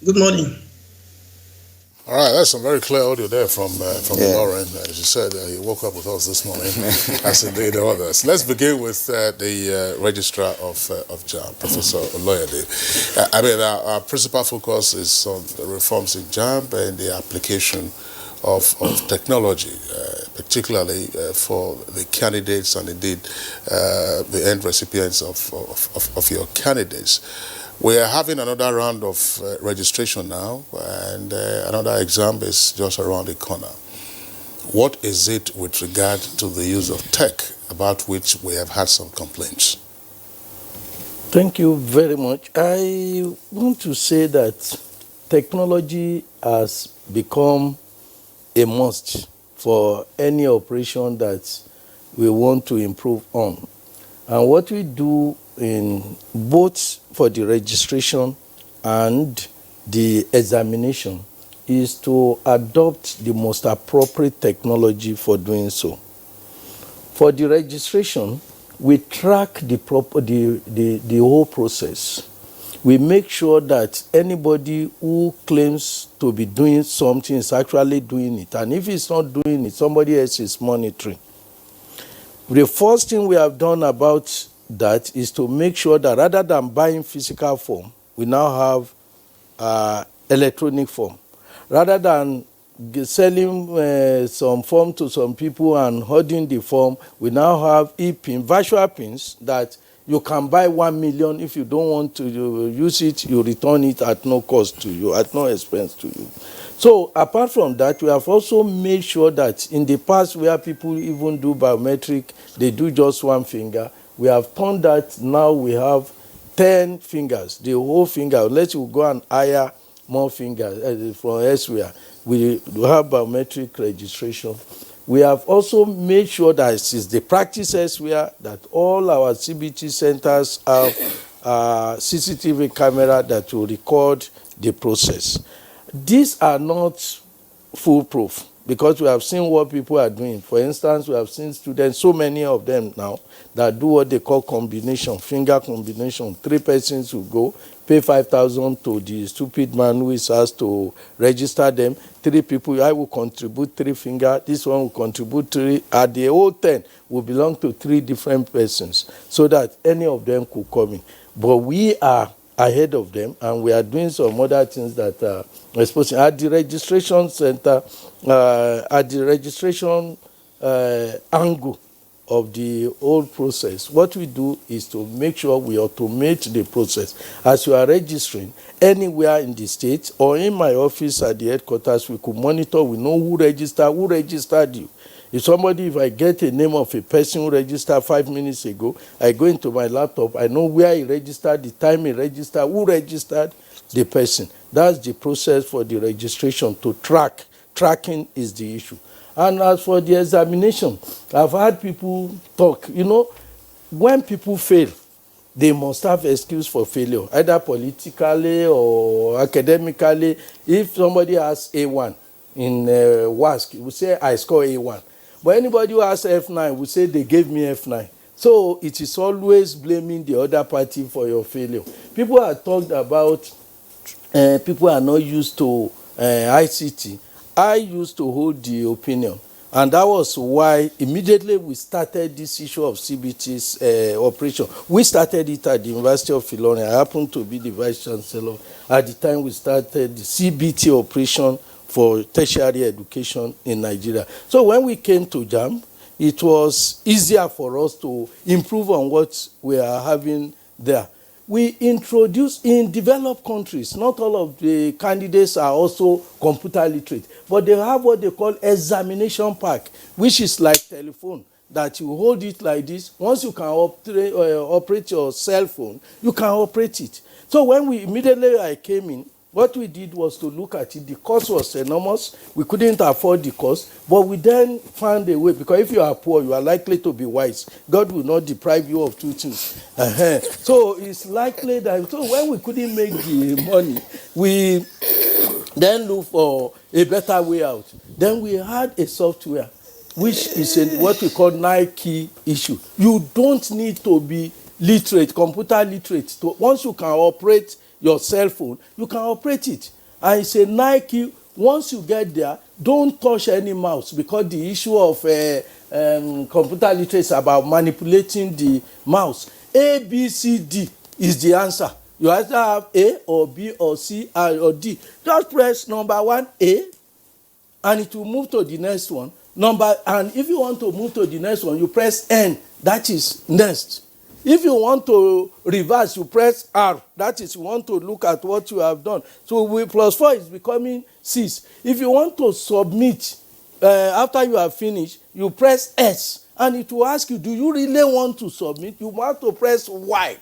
Good morning. All right, that's some very clear audio there from Lauren. As you said, he woke up with us this morning, as indeed the others. Let's begin with the registrar of JAMB, Professor Oloyede. I mean, our principal focus is on the reforms in JAMB and the application of technology, particularly for the candidates and indeed the end recipients of your candidates. We are having another round of registration now, and another exam is just around the corner. What is it with regard to the use of tech about which we have had some complaints? Thank you very much. I want to say that technology has become a must for any operation that we want to improve on. And what we do in both for the registration and the examination is to adopt the most appropriate technology for doing so. For the registration, we track the whole process. We make sure that anybody who claims to be doing something is actually doing it. And if he's not doing it, somebody else is monitoring. The first thing we have done about that is to make sure that rather than buying physical form, we now have electronic form. Rather than selling some form to some people and holding the form, we now have e-pin, virtual pins that you can buy 1 million. If you don't want to use it, you return it at no cost to you, at no expense to you. So apart from that, we have also made sure that in the past where people even do biometric, they do just one finger. We have turned that now we have 10 fingers, the whole finger. Unless you go and hire more fingers from elsewhere, we have biometric registration. We have also made sure that it is the practice elsewhere that all our CBT centers have CCTV camera that will record the process. These are not foolproof because we have seen what people are doing. For instance, we have seen students, so many of them now, that do what they call combination, finger combination. 3 persons will go, pay 5,000 to the stupid man who is asked to register them. 3 people, I will contribute 3 fingers, this one will contribute 3. At the whole 10 will belong to 3 different persons so that any of them could come in. But we are ahead of them, and we are doing some other things that we're supposed to. At the registration center, at the registration angle of the whole process, what we do is to make sure we automate the process. As you are registering anywhere in the state or in my office at the headquarters, we could monitor, we know who registered you. If I get a name of a person who registered 5 minutes ago, I go into my laptop, I know where he registered, the time he registered, who registered the person. That's the process for the registration to track. Tracking is the issue. And as for the examination, I've had people talk, when people fail, they must have excuse for failure, either politically or academically. If somebody has A1 in WASC, we say, I score A1. But anybody who has F9 will say they gave me F9. So it is always blaming the other party for your failure. People have talked about people are not used to ICT. I used to hold the opinion. And that was why immediately we started this issue of CBT's operation. We started it at the University of Ilorin. I happened to be the Vice Chancellor. At the time we started the CBT operation for tertiary education in Nigeria. So when we came to JAMB, it was easier for us to improve on what we are having there. We introduced in developed countries, not all of the candidates are also computer literate, but they have what they call examination pack, which is like telephone, that you hold it like this. Once you can operate your cell phone, you can operate it. So when I came in, What we did was to look at it. The cost was enormous. We couldn't afford the cost, but we then found a way, because if you are poor, you are likely to be wise. God will not deprive you of two things. So it's likely that, so when we couldn't make the money, we then looked for a better way out. Then we had a software, which is what we call Nike issue. You don't need to be literate, computer literate. Once you can operate your cell phone, you can operate it. And it's a Nike. Once you get there, don't touch any mouse, because the issue of computer literacy is about manipulating the mouse. A, B, C, D is the answer. You either have A or B or C or D. Just press number 1, A, and it will move to the next one. And if you want to move to the next one, you press N, that is next. If you want to reverse, you press R, that is you want to look at what you have done. So +4 is becoming 6. If you want to submit, after you have finished, you press S, and it will ask you, do you really want to submit? You want to press Y.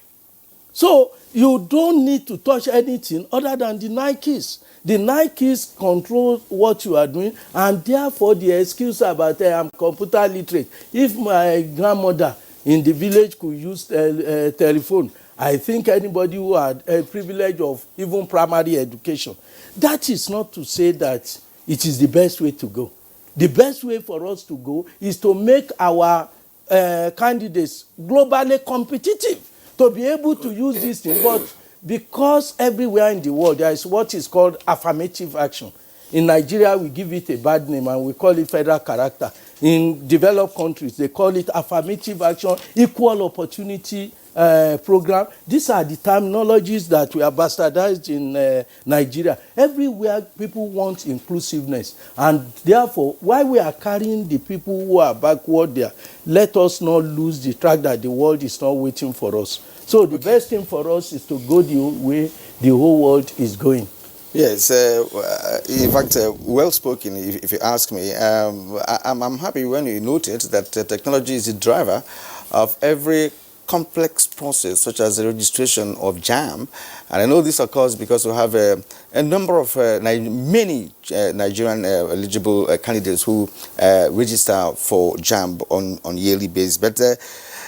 So you don't need to touch anything other than the Nikes. The Nikes control what you are doing, and therefore the excuse about I'm computer literate. If my grandmother in the village could use telephone, I think anybody who had a privilege of even primary education. That is not to say that it is the best way to go. The best way for us to go is to make our candidates globally competitive, to be able to use this thing. But because everywhere in the world there is what is called affirmative action. In Nigeria, we give it a bad name and we call it federal character. In developed countries, they call it affirmative action, equal opportunity program. These are the terminologies that we have bastardized in Nigeria. Everywhere people want inclusiveness. And therefore, while we are carrying the people who are backward there, let us not lose the track that the world is not waiting for us. So the best thing for us is to go the way the whole world is going. Yes, in fact, well spoken, if you ask me. I'm happy when you noted that technology is the driver of every complex process, such as the registration of JAMB. And I know this occurs because we have a number of many Nigerian eligible candidates who register for JAMB on yearly basis. But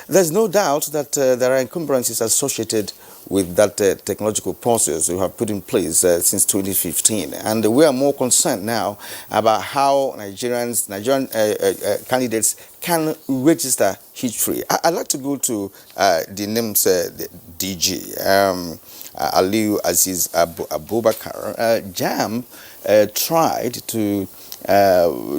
there's no doubt that there are encumbrances associated with that technological process we have put in place since 2015. And we are more concerned now about how Nigerian candidates can register hitch-free. I'd like to go to the NIMS DG, Aliyu Aziz Abubakar. JAMB tried to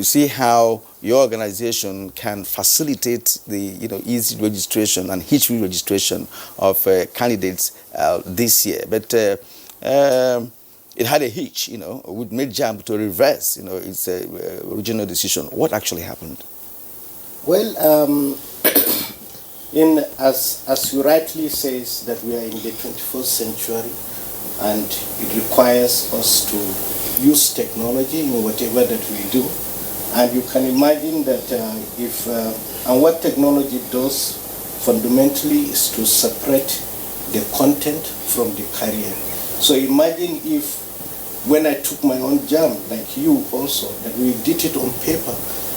see how your organization can facilitate the easy registration and hitch-free registration of candidates this year, but it had a hitch. Which made JAMB to reverse its original decision. What actually happened? Well, as you rightly says, that we are in the 21st century, and it requires us to use technology in whatever that we do. And you can imagine that and what technology does fundamentally is to separate the content from the carrier. So imagine if, when I took my own JAMB, like you also, that we did it on paper,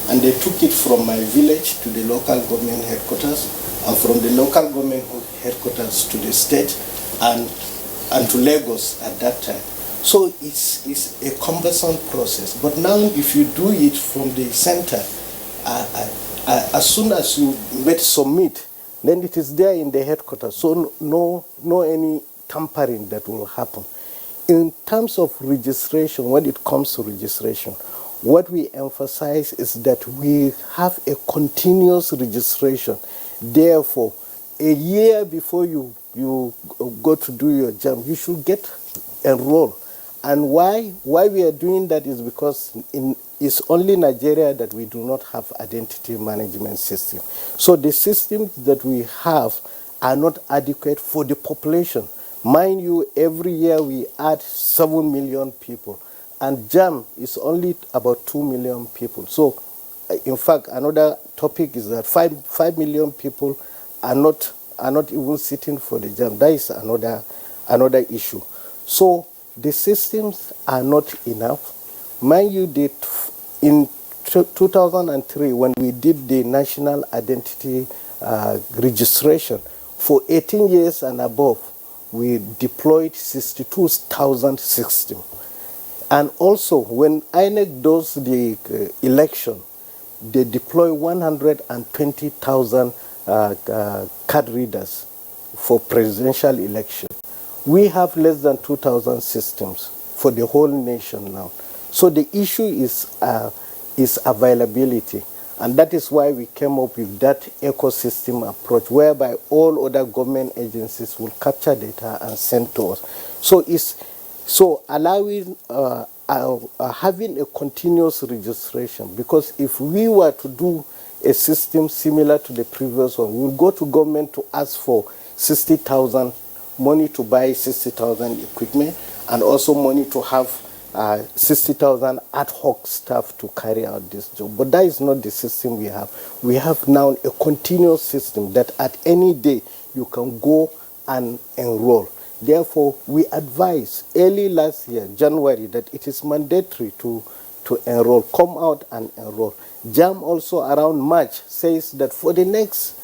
and they took it from my village to the local government headquarters, and from the local government headquarters to the state, and to Lagos at that time. So it's a cumbersome process. But now if you do it from the center, as soon as you submit, then it is there in the headquarters. So no any tampering that will happen. In terms of registration, when it comes to registration, what we emphasize is that we have a continuous registration. Therefore, a year before you go to do your JAMB, you should get enrolled. And why we are doing that is because it's only Nigeria that we do not have identity management system. So the systems that we have are not adequate for the population. Mind you, every year we add 7 million people, and JAMB is only about 2 million people. So, in fact, another topic is that 5 million people are not even sitting for the JAMB. That is another issue. So the systems are not enough. Mind you, in 2003, when we did the national identity registration, for 18 years and above, we deployed 62,000 systems. And also, when INEC does the election, they deploy 120,000 card readers for presidential election. We have less than 2,000 systems for the whole nation now. So the issue is availability. And that is why we came up with that ecosystem approach, whereby all other government agencies will capture data and send to us. So allowing, having a continuous registration, because if we were to do a system similar to the previous one, we'll go to government to ask for 60,000, money to buy 60,000 equipment, and also money to have 60,000 ad hoc staff to carry out this job. But that is not the system we have. We have now a continuous system that at any day you can go and enroll. Therefore, we advise early last year, January, that it is mandatory to enroll, come out and enroll. JAMB also around March says that for the next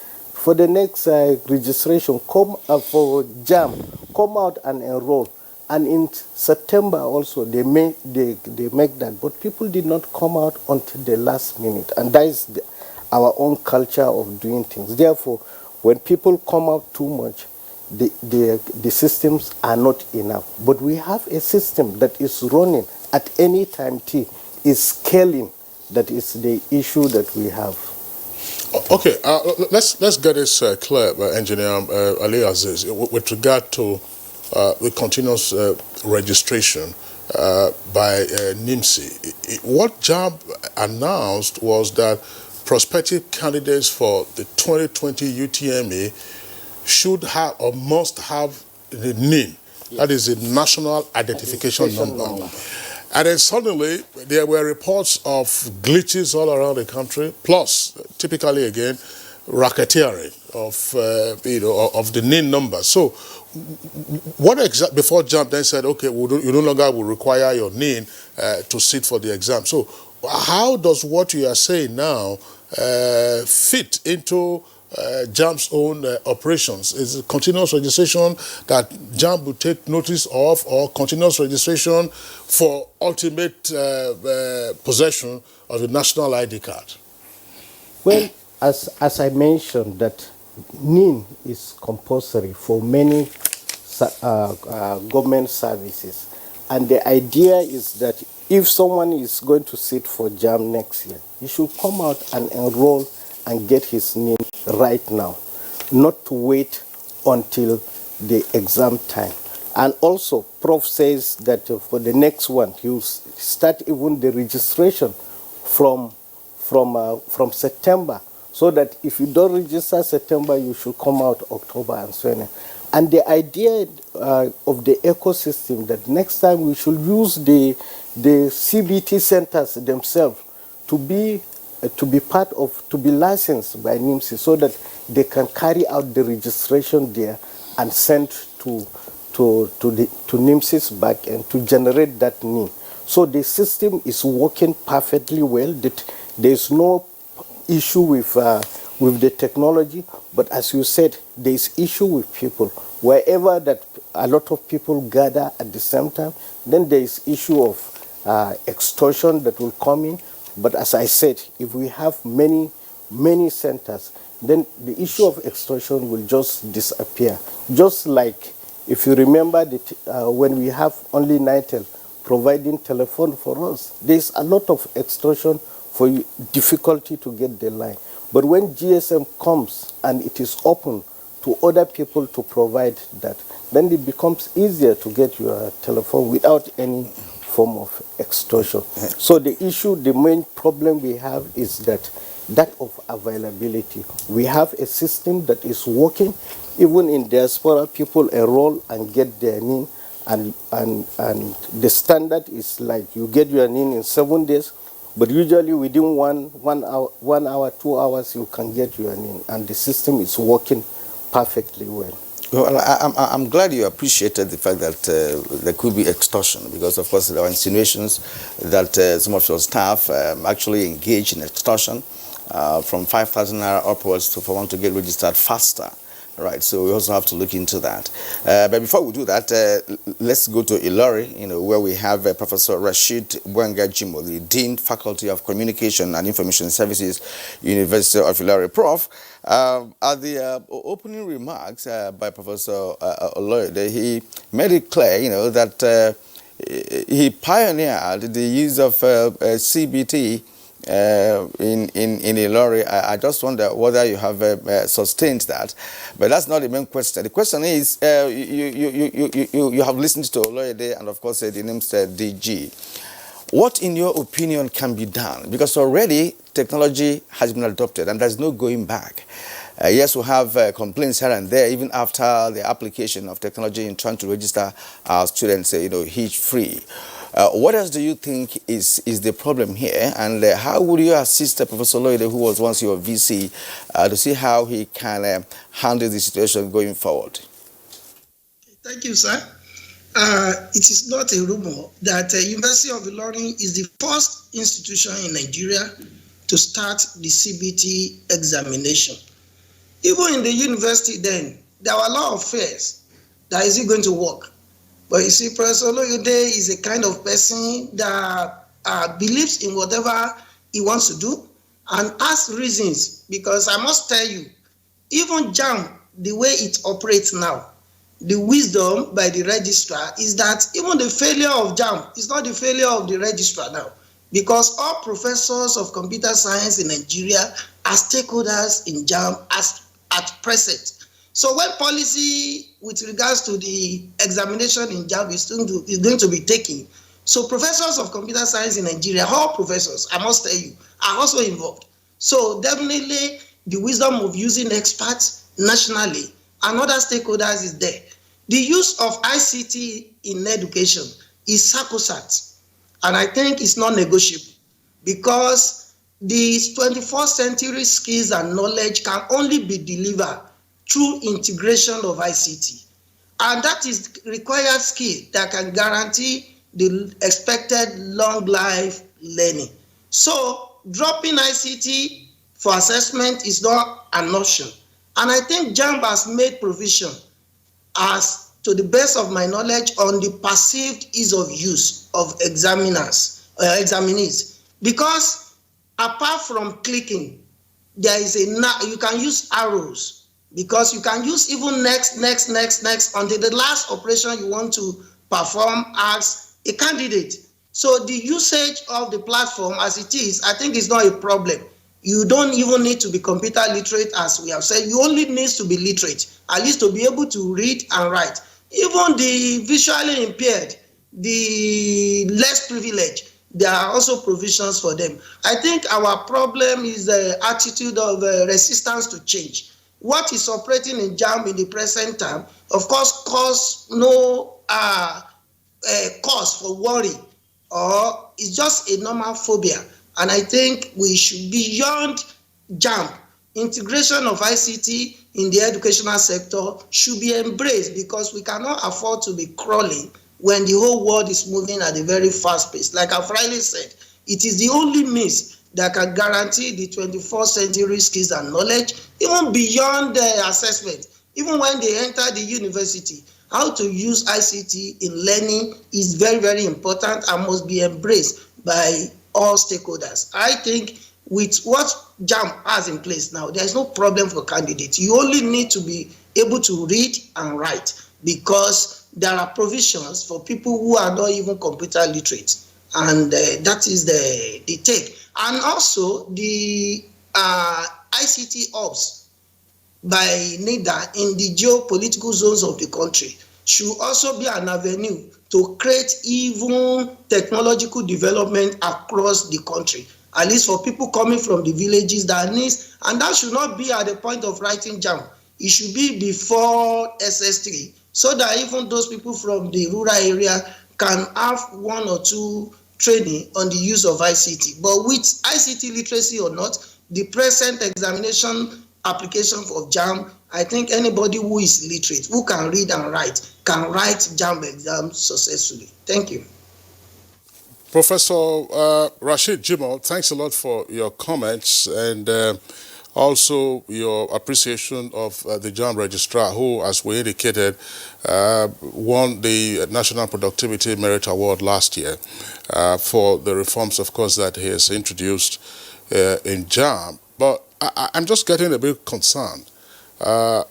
registration, for JAMB, come out and enroll. And in September also, they make that. But people did not come out until the last minute. And that is our own culture of doing things. Therefore, when people come out too much, the systems are not enough. But we have a system that is running at any time T, is scaling. That is the issue that we have. Okay, let's get this clear, Engineer Ali Aziz, with regard to the continuous registration by NIMSI. What JAMB announced was that prospective candidates for the 2020 UTME should have or must have the NIN, yes. That is the National Identification Number. And then suddenly there were reports of glitches all around the country, plus typically again racketeering of of the NIN number. So what exactly, before JAMB then said, okay, you no longer will require your NIN to sit for the exam. So how does what you are saying now fit into JAMB's own operations? Is it continuous registration that JAMB will take notice of, or continuous registration for ultimate possession of the national ID card? Well, as I mentioned, that NIN is compulsory for many government services. And the idea is that if someone is going to sit for JAMB next year, he should come out and enroll and get his NIN right now, not to wait until the exam time. And also, Prof says that for the next one, he'll start even the registration from September, so that if you don't register September, you should come out October and so on. And the idea of the ecosystem, that next time we should use the CBT centers themselves to be licensed by NIMSI, so that they can carry out the registration there and send to NIMSI's back end to generate that NIN. So the system is working perfectly well. There is no issue with the technology, but as you said, there is issue with people. Wherever that a lot of people gather at the same time, then there is issue of extortion that will come in. But as I said, if we have many centers, then the issue of extortion will just disappear. Just like, if you remember that when we have only NITEL providing telephone for us, there's a lot of extortion for difficulty to get the line. But when GSM comes and it is open to other people to provide that, then it becomes easier to get your telephone without any form of extortion. So the issue, the main problem we have is that of availability. We have a system that is working. Even in diaspora, people enroll and get their NIN, and the standard is like you get your NIN in 7 days, but usually within one hour, 2 hours, you can get your NIN, and the system is working perfectly well. Well, I'm glad you appreciated the fact that there could be extortion, because of course there are insinuations that some of your staff actually engage in extortion from 5,000 naira upwards for one to get registered faster. Right, so we also have to look into that. But before we do that, let's go to Ilori, where we have Professor Rashid Bwenga Jimo, the Dean, Faculty of Communication and Information Services, University of Ilori. Prof, at the opening remarks by Professor Oloyede, he made it clear, that he pioneered the use of CBT in Ilori. I just wonder whether you have sustained that, but that's not the main question. The question is, you have listened to Oloyede and of course the name's DG. What, in your opinion, can be done? Because already technology has been adopted and there's no going back. Yes, we have complaints here and there, even after the application of technology in trying to register our students, hitch-free. What else do you think is the problem here, and how would you assist Professor Oloyede, who was once your VC, to see how he can handle the situation going forward? Thank you, sir. It is not a rumor that University of Ilorin is the first institution in Nigeria to start the CBT examination. Even in the university then, there were a lot of fears that is it going to work. But you see, Professor Oloyede is a kind of person that believes in whatever he wants to do and has reasons, because I must tell you, even JAMB, the way it operates now, the wisdom by the registrar is that even the failure of JAMB is not the failure of the registrar now, because all professors of computer science in Nigeria are stakeholders in JAMB at present. So when policy with regards to the examination in JAMB is going to be taken, so professors of computer science in Nigeria, all professors, I must tell you, are also involved. So definitely the wisdom of using experts nationally and other stakeholders is there. The use of ICT in education is sacrosanct, and I think it's not negotiable, because the 21st century skills and knowledge can only be delivered through integration of ICT. And that is required skill that can guarantee the expected long life learning. So dropping ICT for assessment is not an option. And I think JAMB has made provision, as to the best of my knowledge, on the perceived ease of use of examinees. Because apart from clicking, there is you can use arrows, because you can use even next until the last operation you want to perform as a candidate. So the usage of the platform as it is, I think, is not a problem. You don't even need to be computer literate, as we have said. You only need to be literate, at least to be able to read and write. Even the visually impaired, the less privileged, there are also provisions for them. I think our problem is the attitude of resistance to change. What is operating in JAMB in the present time, of course, cause no cause for worry, or it's just a normal phobia. And I think we should be beyond JAMB. Integration of ICT in the educational sector should be embraced, because we cannot afford to be crawling when the whole world is moving at a very fast pace. Like I've rightly said, it is the only means that can guarantee the 21st century skills and knowledge, even beyond the assessment. Even when they enter the university, how to use ICT in learning is very, very important and must be embraced by all stakeholders. I think with what JAMB has in place now, there's no problem for candidates. You only need to be able to read and write, because there are provisions for people who are not even computer literate. And that is the take. And also the ICT hubs by NIDA in the geopolitical zones of the country should also be an avenue to create even technological development across the country, at least for people coming from the villages that needs, and that should not be at the point of writing JAMB. It should be before SS3, so that even those people from the rural area can have one or two training on the use of ICT. But with ICT literacy or not, the present examination application for JAMB, I think anybody who is literate, who can read and write, can write JAMB exams successfully. Thank you. Professor Rashid Jimoh, thanks a lot for your comments and also your appreciation of the JAMB registrar, who, as we indicated, won the National Productivity Merit Award last year for the reforms, of course, that he has introduced in JAMB. But I'm just getting a bit concerned.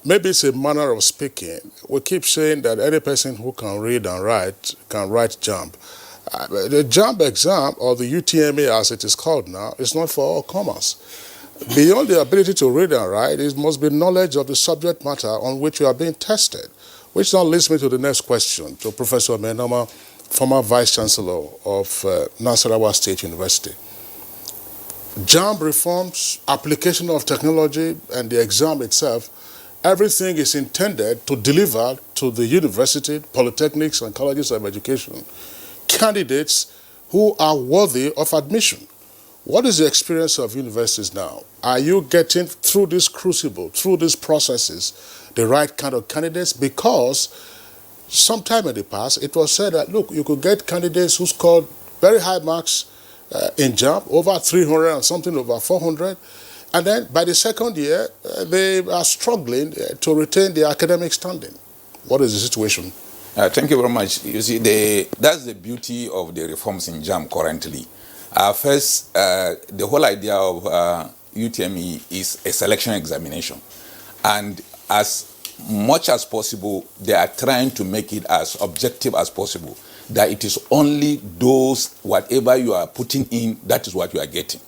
Maybe it's a manner of speaking. We keep saying that any person who can read and write can write JAMB. The JAMB exam, or the UTMA as it is called now, is not for all comers. Beyond the ability to read and write, it must be knowledge of the subject matter on which you are being tested. Which now leads me to the next question, to Professor Menoma, former Vice-Chancellor of Nasarawa State University. JAMB reforms, application of technology, and the exam itself, everything is intended to deliver to the university, polytechnics, and colleges of education candidates who are worthy of admission. What is the experience of universities now? Are you getting through this crucible, through these processes, the right kind of candidates? Because sometime in the past, it was said that, look, you could get candidates who scored very high marks in JAMB, over 300 and something, over 400. And then by the second year, they are struggling to retain their academic standing. What is the situation? Thank you very much. You see, that's the beauty of the reforms in JAMB currently. First, the whole idea of UTME is a selection examination. And as much as possible, they are trying to make it as objective as possible, that it is only those, whatever you are putting in, that is what you are getting.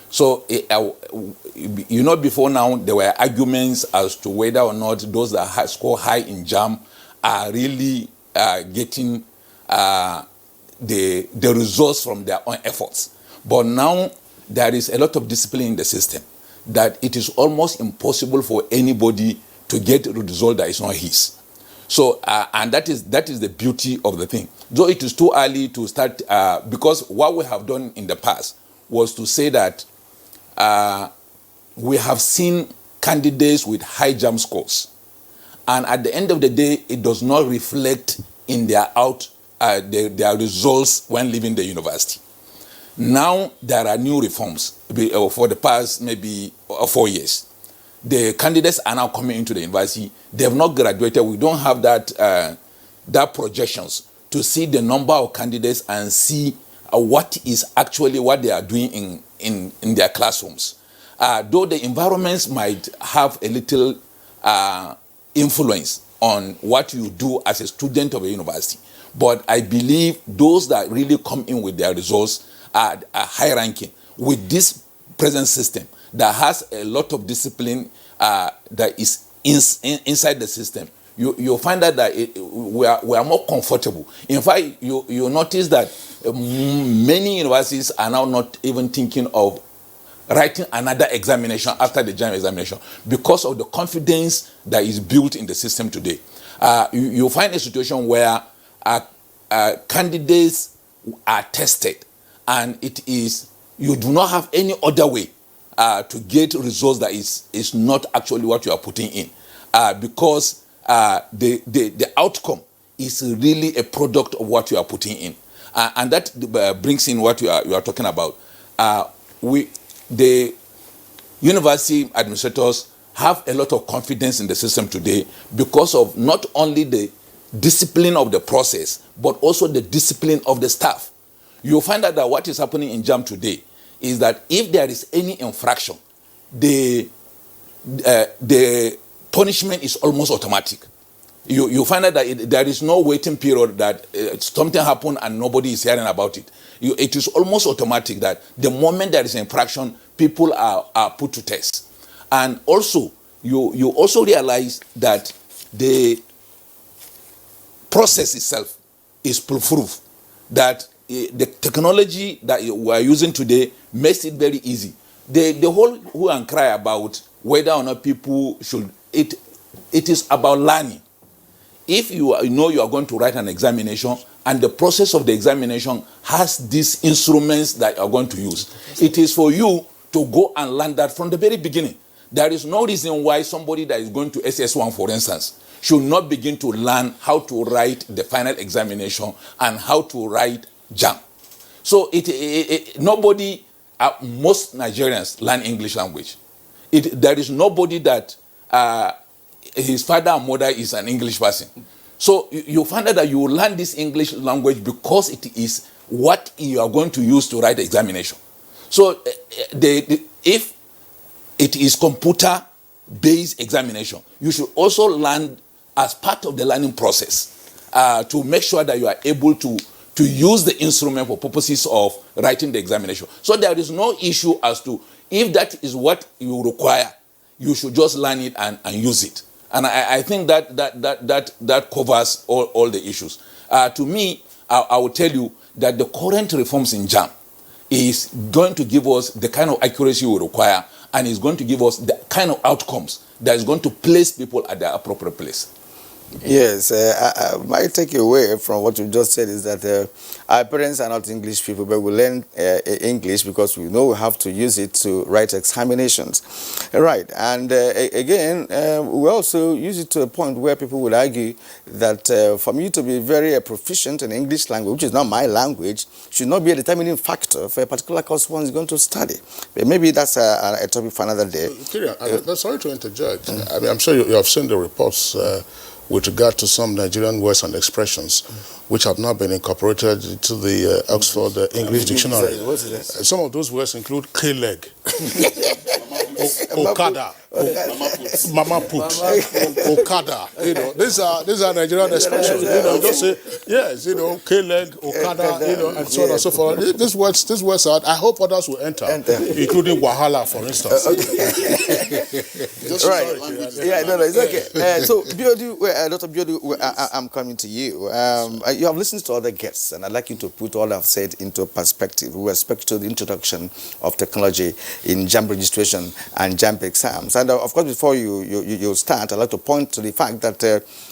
So, you know, before now, there were arguments as to whether or not those that score high in JAMB are really getting the results from their own efforts. But now there is a lot of discipline in the system that it is almost impossible for anybody to get a result that is not his. So, and that is the beauty of the thing. Though it is too early to start, because what we have done in the past was to say that we have seen candidates with high JAMB scores. And at the end of the day, it does not reflect in their their results when leaving the university. Now there are new reforms for the past maybe 4 years. The candidates are now coming into the university. They have not graduated. We don't have that projections to see the number of candidates and see what is actually what they are doing in their classrooms. Though the environments might have a little influence on what you do as a student of a university. But I believe those that really come in with their results are high ranking. With this present system that has a lot of discipline that is inside the system, you'll find that we are more comfortable. In fact, you notice that many universities are now not even thinking of writing another examination after the JAMB examination because of the confidence that is built in the system today. You find a situation where candidates are tested, and you do not have any other way to get results that is not actually what you are putting in, because the outcome is really a product of what you are putting in, and that brings in what you are talking about. The university administrators have a lot of confidence in the system today because of not only the discipline of the process, but also the discipline of the staff. You'll find out that what is happening in JAMB today is that if there is any infraction, the punishment is almost automatic. You find out that there is no waiting period that something happened and nobody is hearing about it. It is almost automatic that the moment there is an infraction, people are put to test. And also, you also realize that the process itself is proof that the technology that we are using today makes it very easy. The whole hue and cry about whether or not people should, it is about learning. If you know you are going to write an examination and the process of the examination has these instruments that you are going to use, it is for you to go and learn that from the very beginning. there is no reason why somebody that is going to SS1, for instance, should not begin to learn how to write the final examination and how to write JAMB. So nobody, most Nigerians learn English language. There is nobody that his father and mother is an English person. So you find out that you learn this English language because it is what you are going to use to write the examination. So if it is computer-based examination, you should also learn as part of the learning process to make sure that you are able to use the instrument for purposes of writing the examination. So there is no issue as to if that is what you require, you should just learn it and use it. And I think that covers all the issues. To me, I will tell you that the current reforms in JAMB is going to give us the kind of accuracy we require, and is going to give us the kind of outcomes that is going to place people at their appropriate place. Yes, my takeaway from what you just said is that our parents are not English people, but we learn English because we know we have to use it to write examinations. Right, and again, we also use it to a point where people would argue that for me to be very proficient in English language, which is not my language, should not be a determining factor for a particular course one is going to study. But maybe that's a topic for another day. Sorry to interject. I mean, I'm sure you have seen the reports with regard to some Nigerian words and expressions which have not been incorporated into the Oxford English Dictionary. Some of those words include K-leg, Okada, Mama Put, Okada. You know, these are Nigerian expressions. You know, just say yes. You know, K-leg, Okada. You know, and so on and so forth. These words are. I hope others will enter. Including Wahala, for instance. Right. Yeah, no, it's okay. So, Dr. Biodu, I'm coming to you. You have listened to other guests, and I'd like you to put all I've said into perspective with respect to the introduction of technology in JAMB registration and JAMB exams. And of course, before you start, I'd like to point to the fact that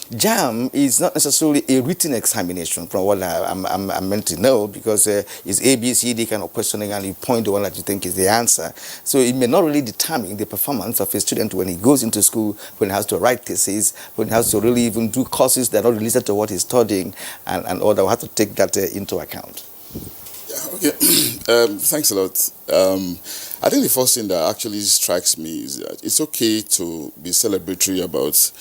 JAMB is not necessarily a written examination from what I'm meant to know, because it's A, B, C, D kind of questioning, and you point to one that you think is the answer. So it may not really determine the performance of a student when he goes into school, when he has to write thesis, when he has to really even do courses that are not related to what he's studying, and all that. We have to take that into account. Okay, thanks a lot. I think the first thing that actually strikes me is that it's okay to be celebratory about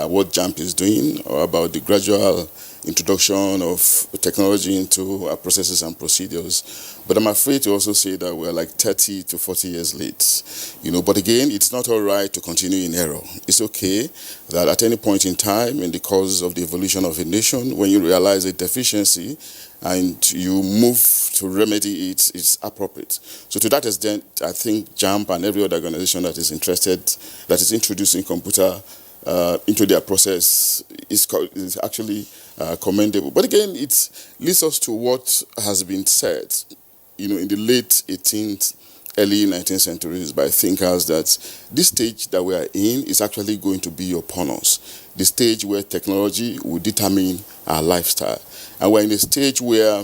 what JAMB is doing, or about the gradual introduction of technology into our processes and procedures. But I'm afraid to also say that we're like 30 to 40 years late. You know, but again, it's not all right to continue in error. It's okay that at any point in time in the course of the evolution of a nation, when you realize a deficiency and you move to remedy it, it's appropriate. So to that extent, I think JAMB and every other organization that is interested, that is introducing computer into their process is actually commendable. But again, it leads us to what has been said, you know, in the late 18th, early 19th centuries by thinkers, that this stage that we are in is actually going to be upon us. The stage where technology will determine our lifestyle. And we're in a stage where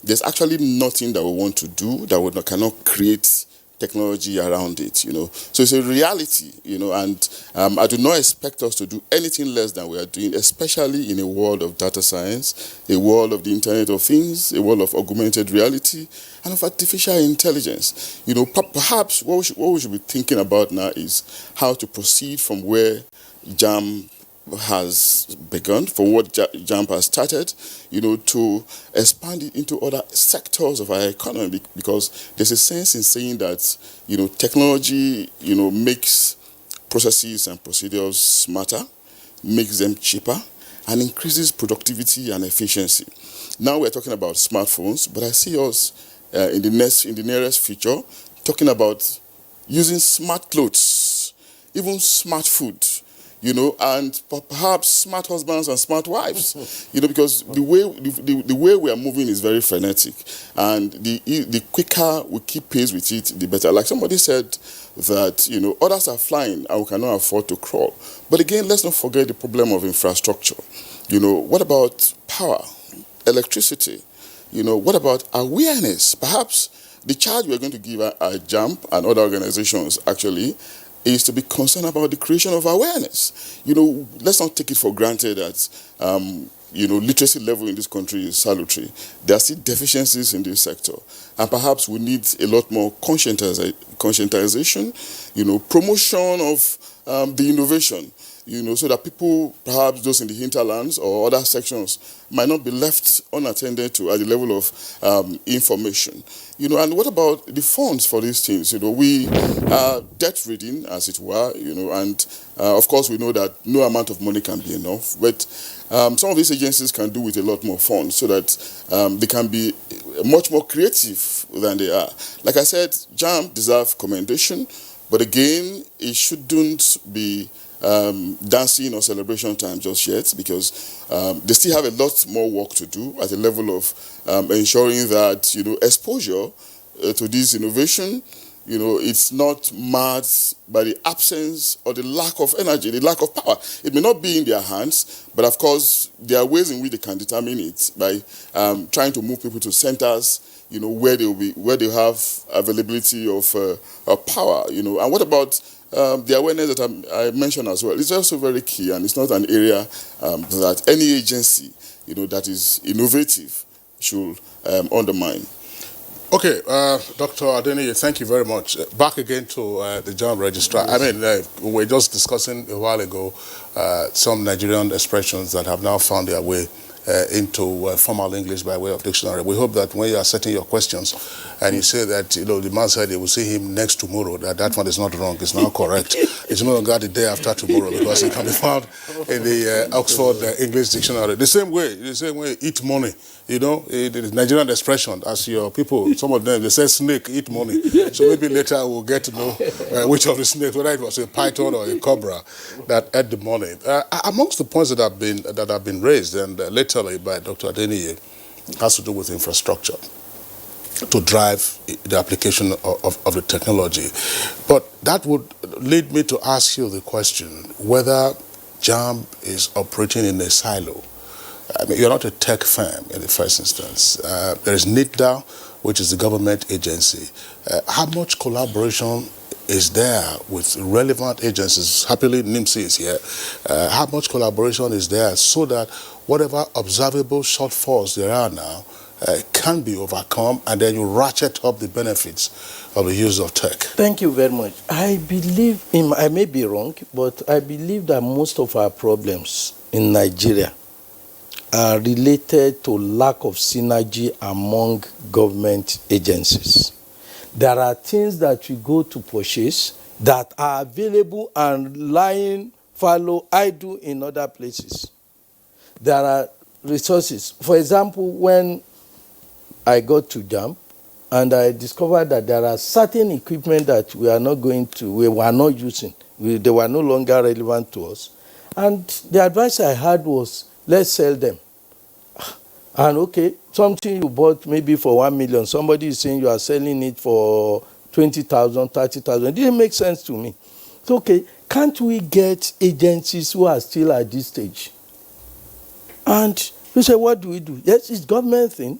there's actually nothing that we want to do that we cannot create technology around it, you know. So it's a reality, you know, and I do not expect us to do anything less than we are doing, especially in a world of data science, a world of the Internet of Things, a world of augmented reality, and of artificial intelligence. You know, perhaps what we should be thinking about now is how to proceed from where JAMB has begun, from what JAMB has started, you know, to expand it into other sectors of our economy, because there's a sense in saying that, you know, technology, you know, makes processes and procedures smarter, makes them cheaper, and increases productivity and efficiency. Now we're talking about smartphones, but I see us in the nearest future talking about using smart clothes, even smart food, you know, and perhaps smart husbands and smart wives, you know, because the way we are moving is very frenetic, and the quicker we keep pace with it, the better. Like somebody said that, you know, others are flying and we cannot afford to crawl. But again, let's not forget the problem of infrastructure. You know, what about power, electricity? You know, what about awareness? Perhaps the charge we're going to give our JAMB and other organizations actually is to be concerned about the creation of awareness. Let's not take it for granted that literacy level in this country is salutary. There are still deficiencies in this sector, and perhaps we need a lot more conscientization, promotion of the innovation, so that people, perhaps those in the hinterlands or other sections, might not be left unattended to at the level of information. And what about the funds for these things? We are debt-ridden, as it were, and of course we know that no amount of money can be enough, but some of these agencies can do with a lot more funds so that they can be much more creative than they are. Like I said, JAMB deserves commendation, but again, it shouldn't be dancing or celebration time just yet, because they still have a lot more work to do at the level of ensuring that exposure to this innovation, it's not marred by the absence or the lack of energy, the lack of power. It may not be in their hands, but of course there are ways in which they can determine it by trying to move people to centers, where they have availability of power, And what about the awareness that I mentioned as well? It's also very key, and it's not an area that any agency, that is innovative should undermine. Okay, Dr. Adeniyi, thank you very much. Back again to the JAMB registrar. I mean, we were just discussing a while ago some Nigerian expressions that have now found their way into formal English by way of dictionary. We hope that when you are setting your questions and you say that, the man said they will see him next tomorrow, that one is not wrong, it's now correct. It's no longer the day after tomorrow, because it can be found in the Oxford English Dictionary. The same way, eat money. The Nigerian expression, as your people, some of them, they say snake, eat money. So maybe later we'll get to know which of the snakes, whether it was a python or a cobra that ate the money. Amongst the points that have been raised, and latterly by Dr. Adeniyi, has to do with infrastructure to drive the application of the technology. But that would lead me to ask you the question whether JAMB is operating in a silo. I mean, you're not a tech firm in the first instance. There is NITDA, which is the government agency. How much collaboration is there with relevant agencies? Happily, NIMC is here. How much collaboration is there so that whatever observable shortfalls there are now can be overcome, and then you ratchet up the benefits of the use of tech? Thank you very much. I believe, I may be wrong, but I believe that most of our problems in Nigeria are related to lack of synergy among government agencies. There are things that we go to purchase that are available and lying fallow idle in other places. There are resources. For example, when I got to JAMB and I discovered that there are certain equipment that we were not using. They were no longer relevant to us. And the advice I had was, let's sell them. And okay, something you bought maybe for 1 million, somebody is saying you are selling it for 20,000, 30,000. It didn't make sense to me. So, okay, can't we get agencies who are still at this stage? And we say, what do we do? Yes, it's government thing.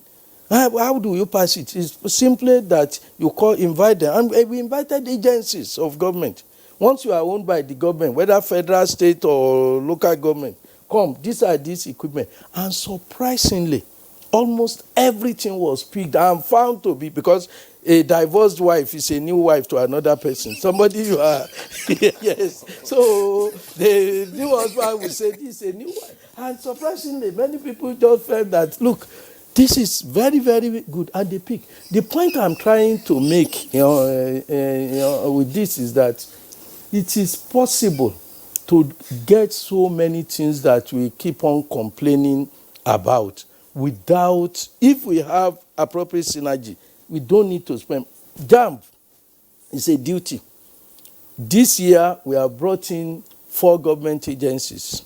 How do you pass it? It's simply that you invite them. And we invited agencies of government. Once you are owned by the government, whether federal, state, or local government, come, these are these equipment. And surprisingly, almost everything was picked and found to be, because a divorced wife is a new wife to another person. Somebody you are, yes. So the new husband will say, this is a new wife. And surprisingly, many people just felt that, look, this is very, very good, and they pick. The point I'm trying to make with this is that it is possible to get so many things that we keep on complaining about without, if we have appropriate synergy, we don't need to spend. JAMB is a duty. This year, we have brought in 4 government agencies.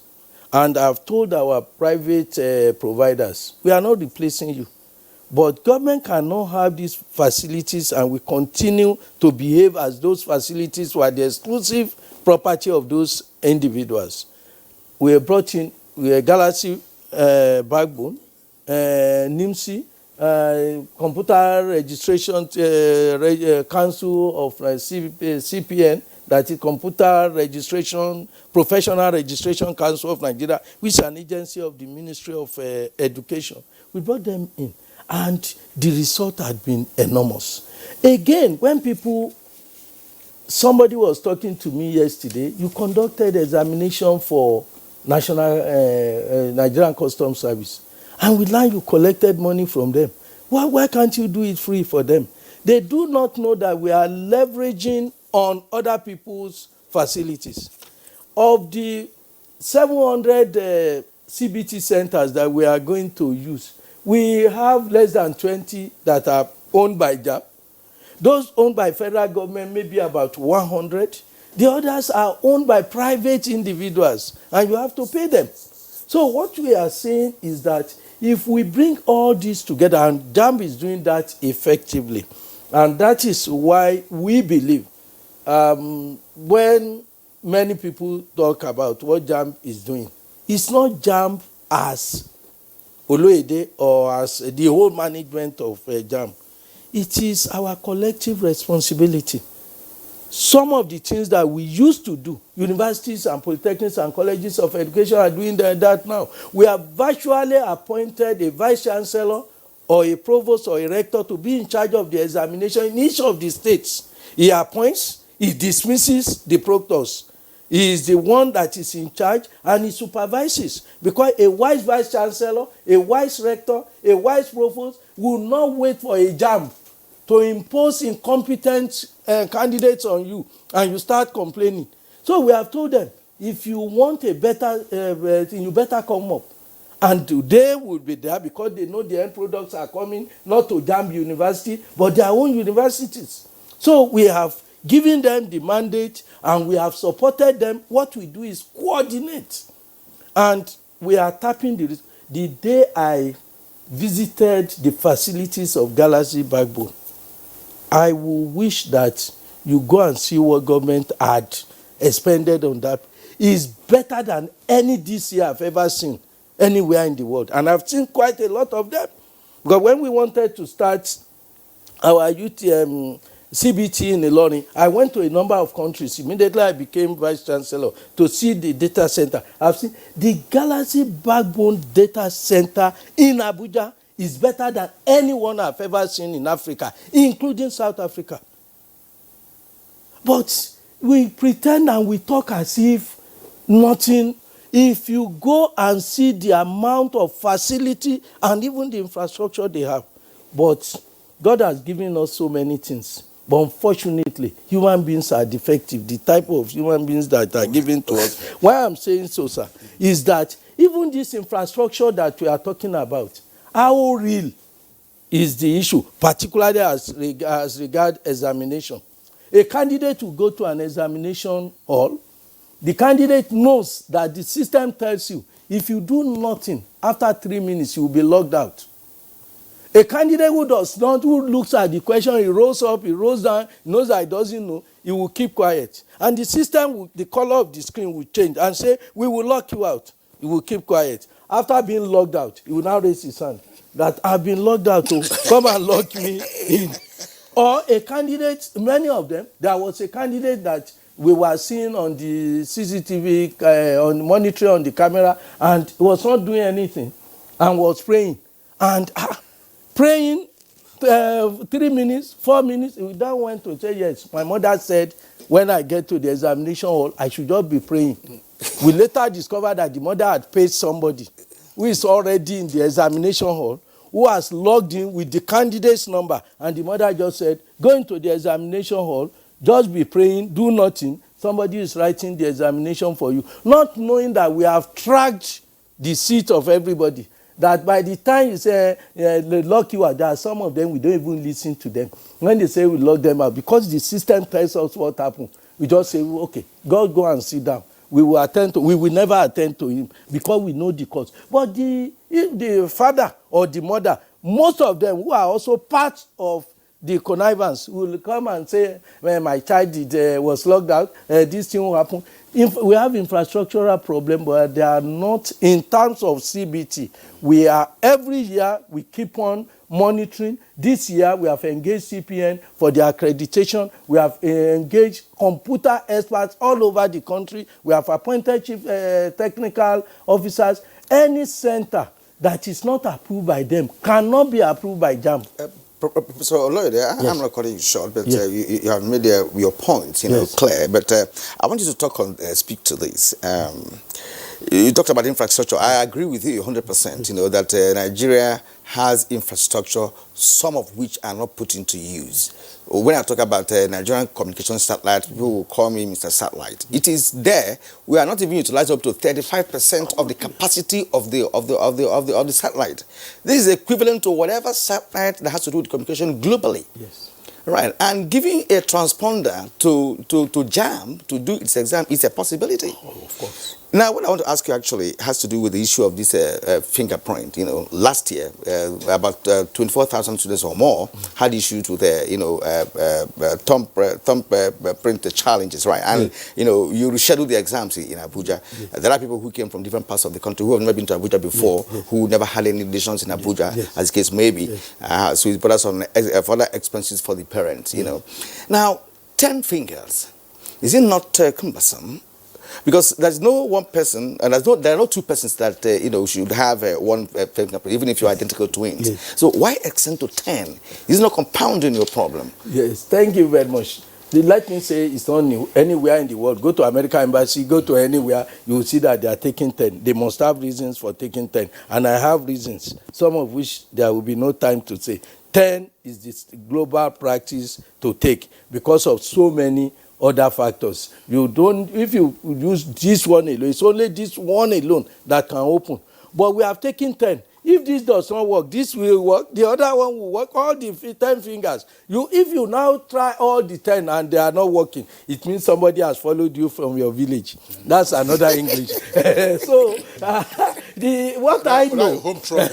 And I've told our private providers, we are not replacing you. But government cannot have these facilities and we continue to behave as those facilities were the exclusive property of those individuals. We have brought in Galaxy Backbone, NIMC, Computer Registration Council of CPN, that is Computer Registration, Professional Registration Council of Nigeria, which is an agency of the Ministry of Education. We brought them in, and the result had been enormous. Again, when somebody was talking to me yesterday, you conducted examination for Nigerian Customs Service, and with that you collected money from them. Why can't you do it free for them? They do not know that we are leveraging on other people's facilities. Of the 700 CBT centers that we are going to use, we have less than 20 that are owned by JAMB. Those owned by federal government may be about 100. The others are owned by private individuals, and you have to pay them. So what we are saying is that if we bring all this together, and JAMB is doing that effectively, and that is why we believe when many people talk about what JAMB is doing, it's not JAMB as Oloede or as the whole management of JAMB. It is our collective responsibility. Some of the things that we used to do, universities and polytechnics and colleges of education are doing that now. We have virtually appointed a vice chancellor or a provost or a rector to be in charge of the examination in each of the states. He appoints, he dismisses the proctors. He is the one that is in charge, and he supervises. Because a wise vice chancellor, a wise rector, a wise provost will not wait for a JAMB to impose incompetent candidates on you, and you start complaining. So we have told them, if you want a better thing, you better come up. And they will be there because they know the end products are coming not to JAMB University, but their own universities. So we have given them the mandate, and we have supported them. What we do is coordinate. And we are tapping the day I visited the facilities of Galaxy Backbone, I will wish that you go and see what government had expended on that. It's better than any DC I've ever seen anywhere in the world. And I've seen quite a lot of them. Because when we wanted to start our CBT in Ilorin, I went to a number of countries. Immediately I became vice chancellor to see the data center. I've seen the Galaxy Backbone data center in Abuja is better than anyone I've ever seen in Africa, including South Africa. But we pretend and we talk as if nothing. If you go and see the amount of facility and even the infrastructure they have. But God has given us so many things. But unfortunately, human beings are defective. The type of human beings that are given to us. Why I'm saying so, sir, is that even this infrastructure that we are talking about, how real is the issue, particularly as regard examination? A candidate will go to an examination hall. The candidate knows that the system tells you, if you do nothing, after 3 minutes, you will be logged out. A candidate who does not, who looks at the question, he rolls up, he rolls down, he knows that he doesn't know, he will keep quiet. And the system, the color of the screen will change and say, we will lock you out. He will keep quiet. After being logged out, he will now raise his hand that I've been logged out, to come and lock me in. Or a candidate, many of them, there was a candidate that we were seeing on the CCTV, on monitoring on the camera, and was not doing anything and was praying. And praying 3 minutes, 4 minutes, we then went to say, yes, my mother said, when I get to the examination hall, I should just be praying. We later discovered that the mother had paid somebody who is already in the examination hall, who has logged in with the candidate's number, and the mother just said, go into the examination hall, just be praying, do nothing. Somebody is writing the examination for you. Not knowing that we have tracked the seat of everybody. That by the time you say, they lock you out, there are some of them, we don't even listen to them. When they say we lock them out, because the system tells us what happened, we just say, okay, go and sit down. We will never attend to him because we know the cause. But if the father or the mother, most of them who are also part of the connivance will come and say, well, my child was locked out, this thing will happen. We have infrastructural problem, but they are not in terms of CBT. We are, every year, we keep on monitoring. This year, we have engaged CPN for the accreditation. We have engaged computer experts all over the country. We have appointed chief technical officers. Any center that is not approved by them cannot be approved by JAMB. So, Lloyd, Yes. I'm not cutting you short, but Yes. you have made your point, Yes. clear. But I want you to talk on, speak to this. You talked about infrastructure. I agree with you 100%. That Nigeria has infrastructure, some of which are not put into use. When I talk about Nigerian communication satellite, people will call me Mr. Satellite. It is there. We are not even utilized up to 35% of the capacity of the satellite. This is equivalent to whatever satellite that has to do with communication globally. Yes. Right, and giving a transponder to JAMB to do its exam is a possibility. Oh, of course. Now, what I want to ask you actually has to do with the issue of this fingerprint. Last year, about 24,000 students or more had issues with thumbprint challenges, right? And, you reschedule the exams in Abuja. There are people who came from different parts of the country who have never been to Abuja before, who never had any relations in Abuja, as the case may be. So it put us on further expenses for the parents, Now, 10 fingers, is it not cumbersome? Because there's no one person, and there are no two persons that should have one fingerprint, even if you're identical twins. Yes. So why extend to 10? This is not compounding your problem. Yes, thank you very much. Let me say it's not new. Anywhere in the world, go to American Embassy, go to anywhere, you will see that they are taking 10. They must have reasons for taking 10. And I have reasons, some of which there will be no time to say. 10 is this global practice to take because of so many other factors. If you use this one alone, it's only this one alone that can open. But we have taken 10. If this does not work, this will work, the other one will work, all the 10 fingers. If you now try all the 10 and they are not working, it means somebody has followed you from your village. That's another English. So, what I know. Home trouble.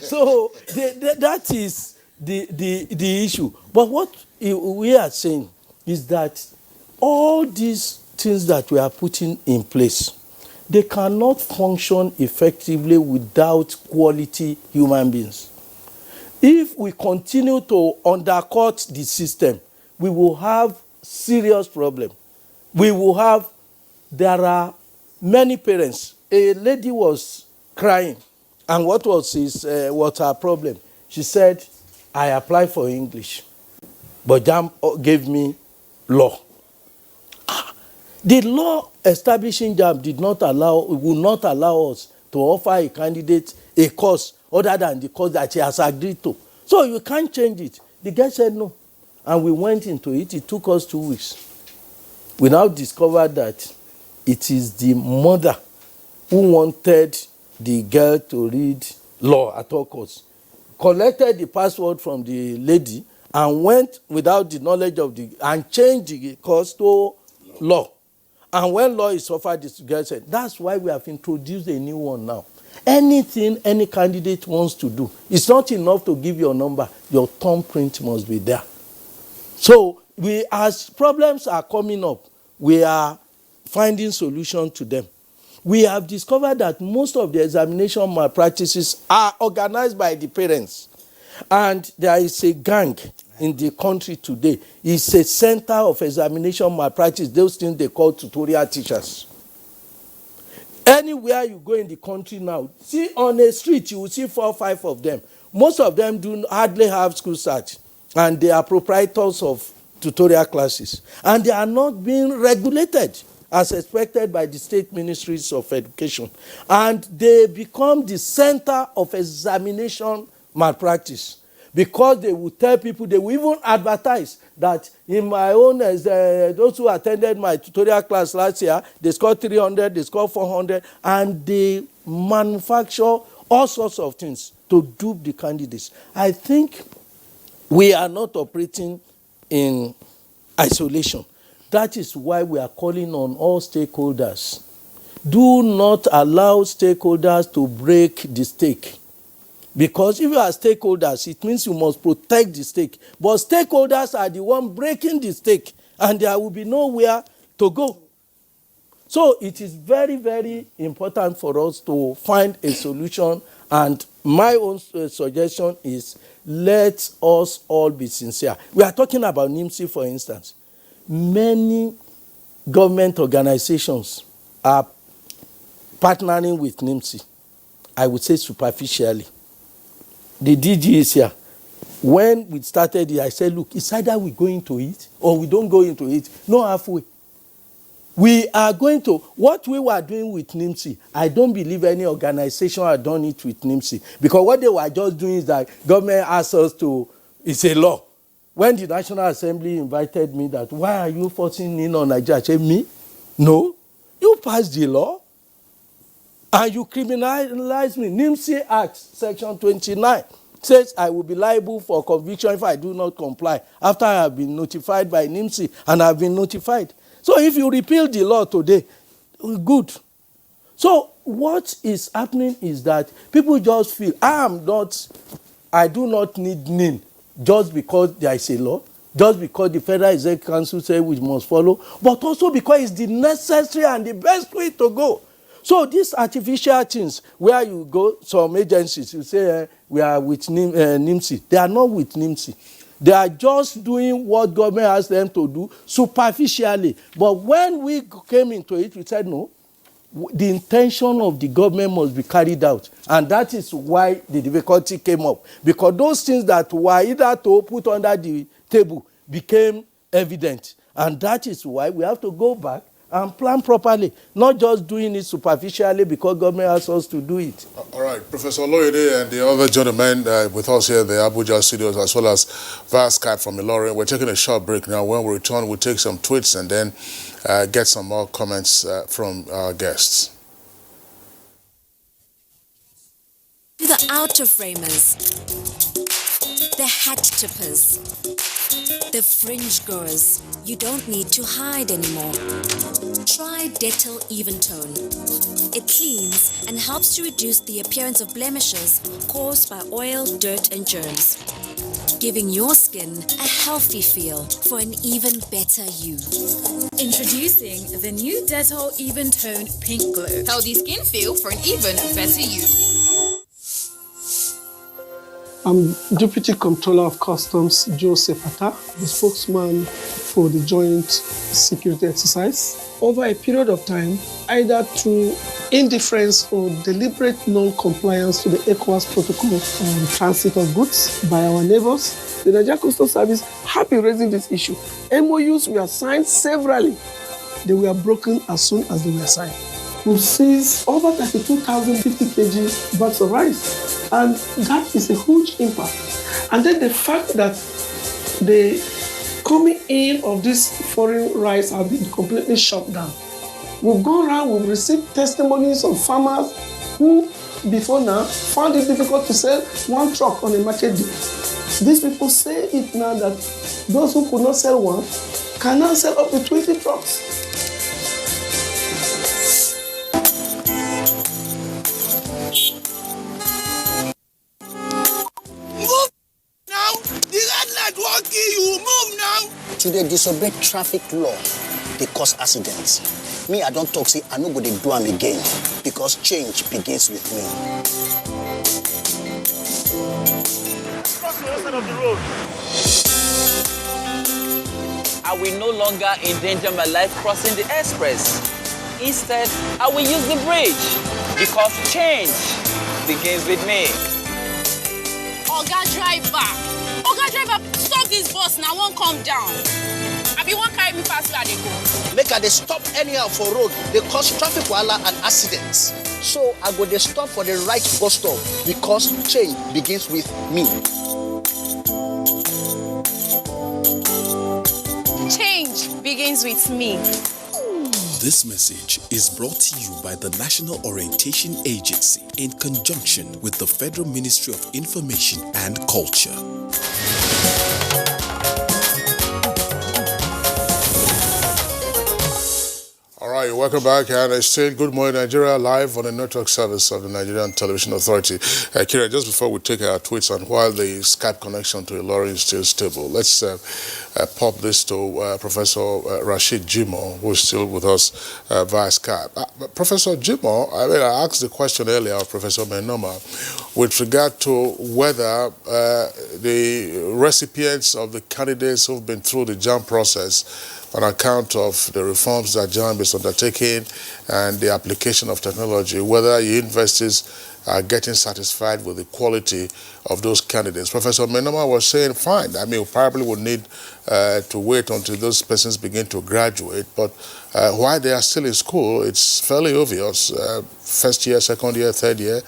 So, that is the issue. But what we are saying is that all these things that we are putting in place, they cannot function effectively without quality human beings. If we continue to undercut the system, we will have serious problem. There are many parents. A lady was crying, and what was her problem? She said, I applied for English, but JAMB gave me law. The law establishing JAMB will not allow us to offer a candidate a course other than the course that he has agreed to. So you can't change it. The guy said no. And we went into it. It took us 2 weeks. We now discovered that it is the mother who wanted the girl to read law at all costs, collected the password from the lady and went without the knowledge of and changed the course to law. And when law is offered, this girl said, that's why we have introduced a new one now. Anything any candidate wants to do, it's not enough to give your number. Your thumbprint must be there. So as problems are coming up, we are finding solutions to them. We have discovered that most of the examination malpractices are organized by the parents. And there is a gang in the country today. It's a center of examination malpractice, those things they call tutorial teachers. Anywhere you go in the country now, see on a street, you will see 4 or 5 of them. Most of them hardly have school cert, and they are proprietors of tutorial classes. And they are not being regulated as expected by the state ministries of education. And they become the center of examination malpractice. Because they will tell people, they will even advertise that in my own, those who attended my tutorial class last year, they scored 300, they scored 400, and they manufacture all sorts of things to dupe the candidates. I think we are not operating in isolation. That is why we are calling on all stakeholders. Do not allow stakeholders to break the stake. Because if you are stakeholders, it means you must protect the stake. But stakeholders are the one breaking the stake, and there will be nowhere to go. So it is very, very important for us to find a solution And my own suggestion is let us all be sincere. We are talking about NIMSI, for instance. Many government organizations are partnering with NIMSI, I would say superficially. The DG is here. When we started it, I said, look, it's either we go into it or we don't go into it. No halfway. We are going to, what we were doing with NIMSI, I don't believe any organization had done it with NIMSI. Because what they were just doing is that government asked us to, it's a law. When the National Assembly invited me that, why are you forcing in on Nigeria? I said, me? No. You passed the law and you criminalize me. NIMSI Act, Section 29, says I will be liable for conviction if I do not comply after I have been notified by NIMSI, and I have been notified. So if you repeal the law today, good. So what is happening is that people just feel, I do not need NIN just because there is a law, just because the Federal Executive Council says we must follow, but also because it's the necessary and the best way to go. So these artificial things where you go, some agencies, you say we are with NIMSI. They are not with NIMSI. They are just doing what government asked them to do superficially. But when we came into it, we said, no, the intention of the government must be carried out. And that is why the difficulty came up. Because those things that were either to put under the table became evident. And that is why we have to go back and plan properly, not just doing it superficially because government asks us to do it. All right, Professor Oloyede and the other gentlemen with us here in the Abuja studios, as well as via Skype from Ilorin. We're taking a short break now. When we return, we'll take some tweets and then get some more comments from our guests. To the outer framers, the hat tippers, the fringe growers, you don't need to hide anymore. Try Dettol Even Tone. It cleans and helps to reduce the appearance of blemishes caused by oil, dirt and germs, giving your skin a healthy feel for an even better you. Introducing the new Dettol Even Tone Pink Glow. Healthy skin feel for an even better you. I'm Deputy Comptroller of Customs Joe Sepata, the spokesman for the joint security exercise. Over a period of time, either through indifference or deliberate non-compliance to the ECOWAS protocol on transit of goods by our neighbors, the Nigeria Customs Service have been raising this issue. MOUs were signed severally. They were broken as soon as they were signed. We've seized over 32,050 kg bags of rice, and that is a huge impact. And then the fact that the coming in of this foreign rice have been completely shut down. We've gone around, we've received testimonies of farmers who, before now, found it difficult to sell one truck on a market day. These people say it now that those who could not sell one can now sell up to 20 trucks. To dey disobey traffic law, they cause accidents. Me, I don't talk, say I no go dey do am again because change begins with me. Cross the other side of the road. I will no longer endanger my life crossing the express. Instead, I will use the bridge because change begins with me. Oga driver, stop this bus now, won't come down. I be one carry me pass where they go. Make I dey stop anyhow for road, they cause traffic wahala and accidents. So I go dey stop for the right bus stop because change begins with me. Change begins with me. This message is brought to you by the National Orientation Agency in conjunction with the Federal Ministry of Information and Culture. All right, right, welcome back. And it's still Good Morning Nigeria live on the network service of the Nigerian Television Authority. Kira, just before we take our tweets and while the Skype connection to Ilorin is still stable, let's pop this to Professor Rashid Jimo, who is still with us via Skype. Professor Jimo, I asked the question earlier of Professor Menoma with regard to whether the recipients of the candidates who've been through the JAMB process on account of the reforms that JAMB is undertaking and the application of technology, whether universities are getting satisfied with the quality of those candidates. Professor Menoma was saying, fine, I mean, we probably would need to wait until those persons begin to graduate, but while they are still in school, it's fairly obvious, first year, second year, third year,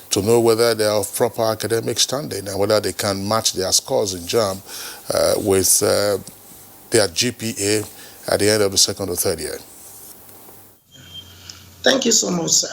to know whether they are of proper academic standing and whether they can match their scores in JAMB with their GPA at the end of the second or third year. Thank you so much, sir.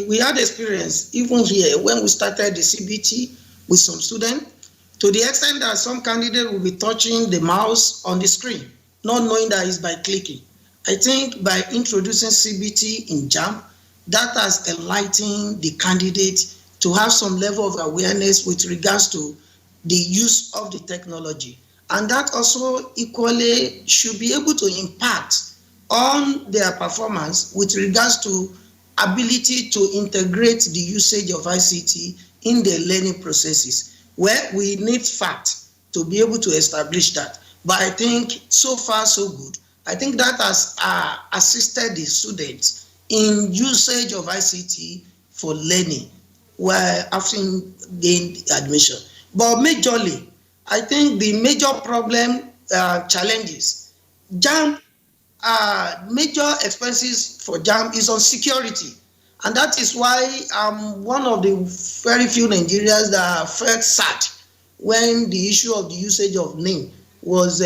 We had experience even here when we started the CBT with some students, to the extent that some candidate will be touching the mouse on the screen, not knowing that it's by clicking. I think by introducing CBT in JAMB, that has enlightened the candidate to have some level of awareness with regards to the use of the technology. And that also equally should be able to impact on their performance with regards to ability to integrate the usage of ICT in their learning processes, where we need fact to be able to establish that. But I think so far so good. I think that has assisted the students in usage of ICT for learning while after gained admission. But majorly, I think the major problem challenges, JAMB, major expenses for JAMB is on security. And that is why I'm one of the very few Nigerians that felt sad when the issue of the usage of NIM was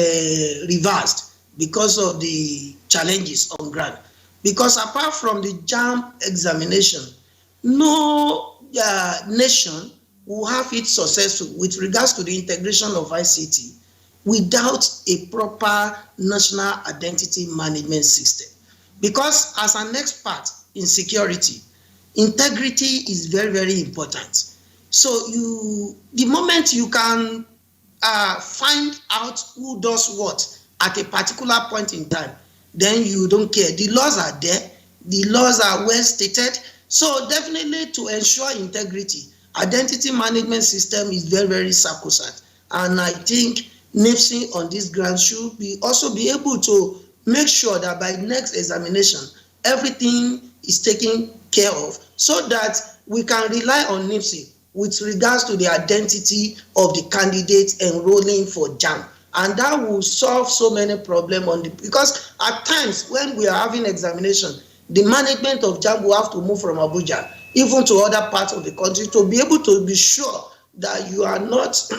reversed because of the challenges on ground. Because apart from the JAMB examination, no nation will have it successful with regards to the integration of ICT without a proper national identity management system. Because as an expert in security, integrity is very, very important. So the moment you can find out who does what at a particular point in time, then you don't care. The laws are there, the laws are well stated. So definitely to ensure integrity, identity management system is very, very sacrosanct. And I think NIPSI on this ground should also be able to make sure that by next examination, everything is taken care of so that we can rely on NIPSI with regards to the identity of the candidates enrolling for JAMB. And that will solve so many problems because at times when we are having examination, the management of JAMB will have to move from Abuja even to other parts of the country to be able to be sure that you are not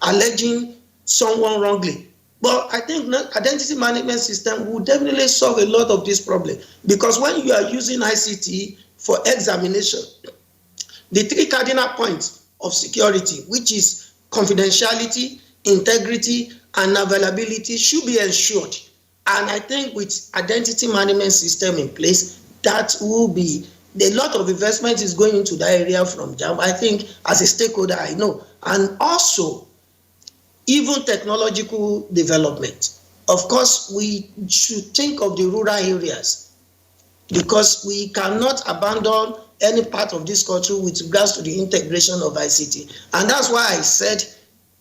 alleging someone wrongly. But I think identity management system will definitely solve a lot of this problem, because when you are using ICT for examination, the three cardinal points of security, which is confidentiality, integrity, and availability, should be ensured. And I think with identity management system in place, that will be a lot of investment is going into that area from JAMB. I think as a stakeholder, I know. And also, even technological development. Of course, we should think of the rural areas, because we cannot abandon any part of this country with regards to the integration of ICT. And that's why I said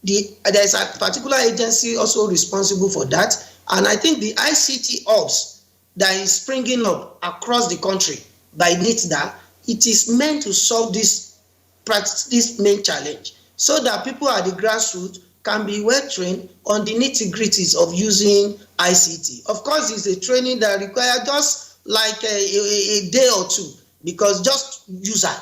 there's a particular agency also responsible for that. And I think the ICT hubs that is springing up across the country by NITDA, it is meant to solve this main challenge, so that people at the grassroots can be well trained on the nitty-gritties of using ICT. Of course, it's a training that requires just like a day or two, because just user.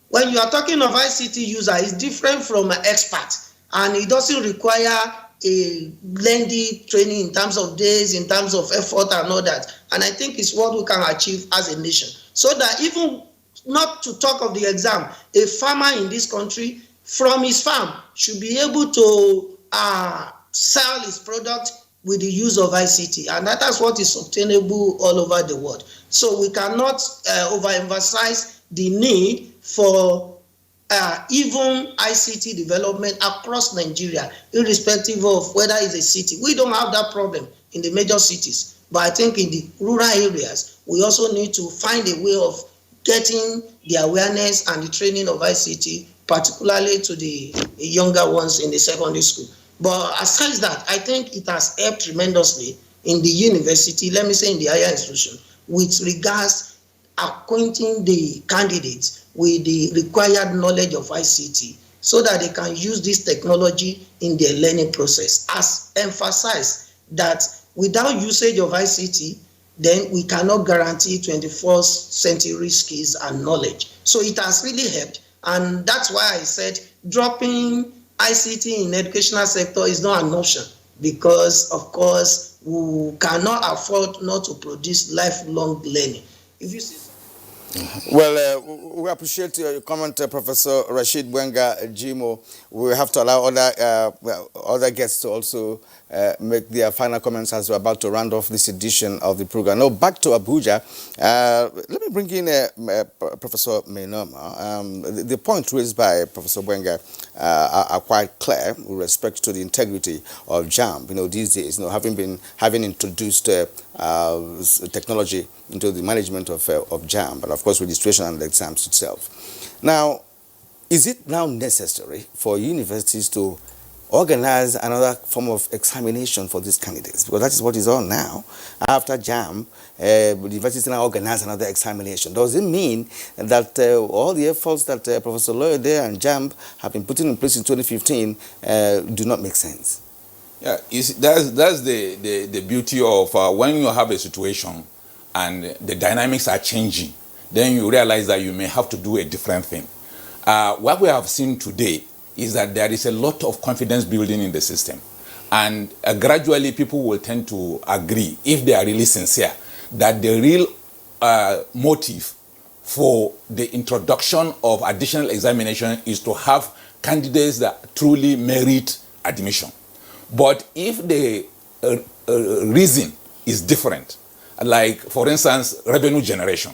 When you are talking of ICT user, it's different from an expert, and it doesn't require a lengthy training in terms of days, in terms of effort and all that. And I think it's what we can achieve as a nation. So that even not to talk of the exam, a farmer in this country from his farm should be able to sell his product with the use of ICT, and that is what is obtainable all over the world. So we cannot overemphasize the need for even ICT development across Nigeria, irrespective of whether it's a city. We don't have that problem in the major cities, but I think in the rural areas, we also need to find a way of getting the awareness and the training of ICT, particularly to the younger ones in the secondary school. But aside that, I think it has helped tremendously in the university, let me say in the higher institution, with regards acquainting the candidates with the required knowledge of ICT so that they can use this technology in their learning process. As emphasized that without usage of ICT, then we cannot guarantee 21st century skills and knowledge. So it has really helped, and that's why I said dropping ICT in educational sector is not an option, because of course we cannot afford not to produce lifelong learning. If you see. Well, we appreciate your comment, Professor Rashid Bwenga Jimo. We have to allow other guests to also make their final comments as we're about to round off this edition of the program. Now, back to Abuja. Let me bring in Professor Mainoma. The points raised by Professor Bwenga are quite clear with respect to the integrity of JAMB. These days, having introduced technology into the management of JAMB, and of course registration and the exams itself. Now, is it now necessary for universities to organize another form of examination for these candidates? Because that is what is on now. After JAMB, universities now organize another examination. Does it mean that all the efforts that Professor Loyode and JAMB have been putting in place in 2015 do not make sense? Yeah, that's the beauty of when you have a situation and the dynamics are changing, then you realize that you may have to do a different thing. What we have seen today is that there is a lot of confidence building in the system. And gradually people will tend to agree, if they are really sincere, that the real motive for the introduction of additional examination is to have candidates that truly merit admission. But if the reason is different, like for instance, revenue generation,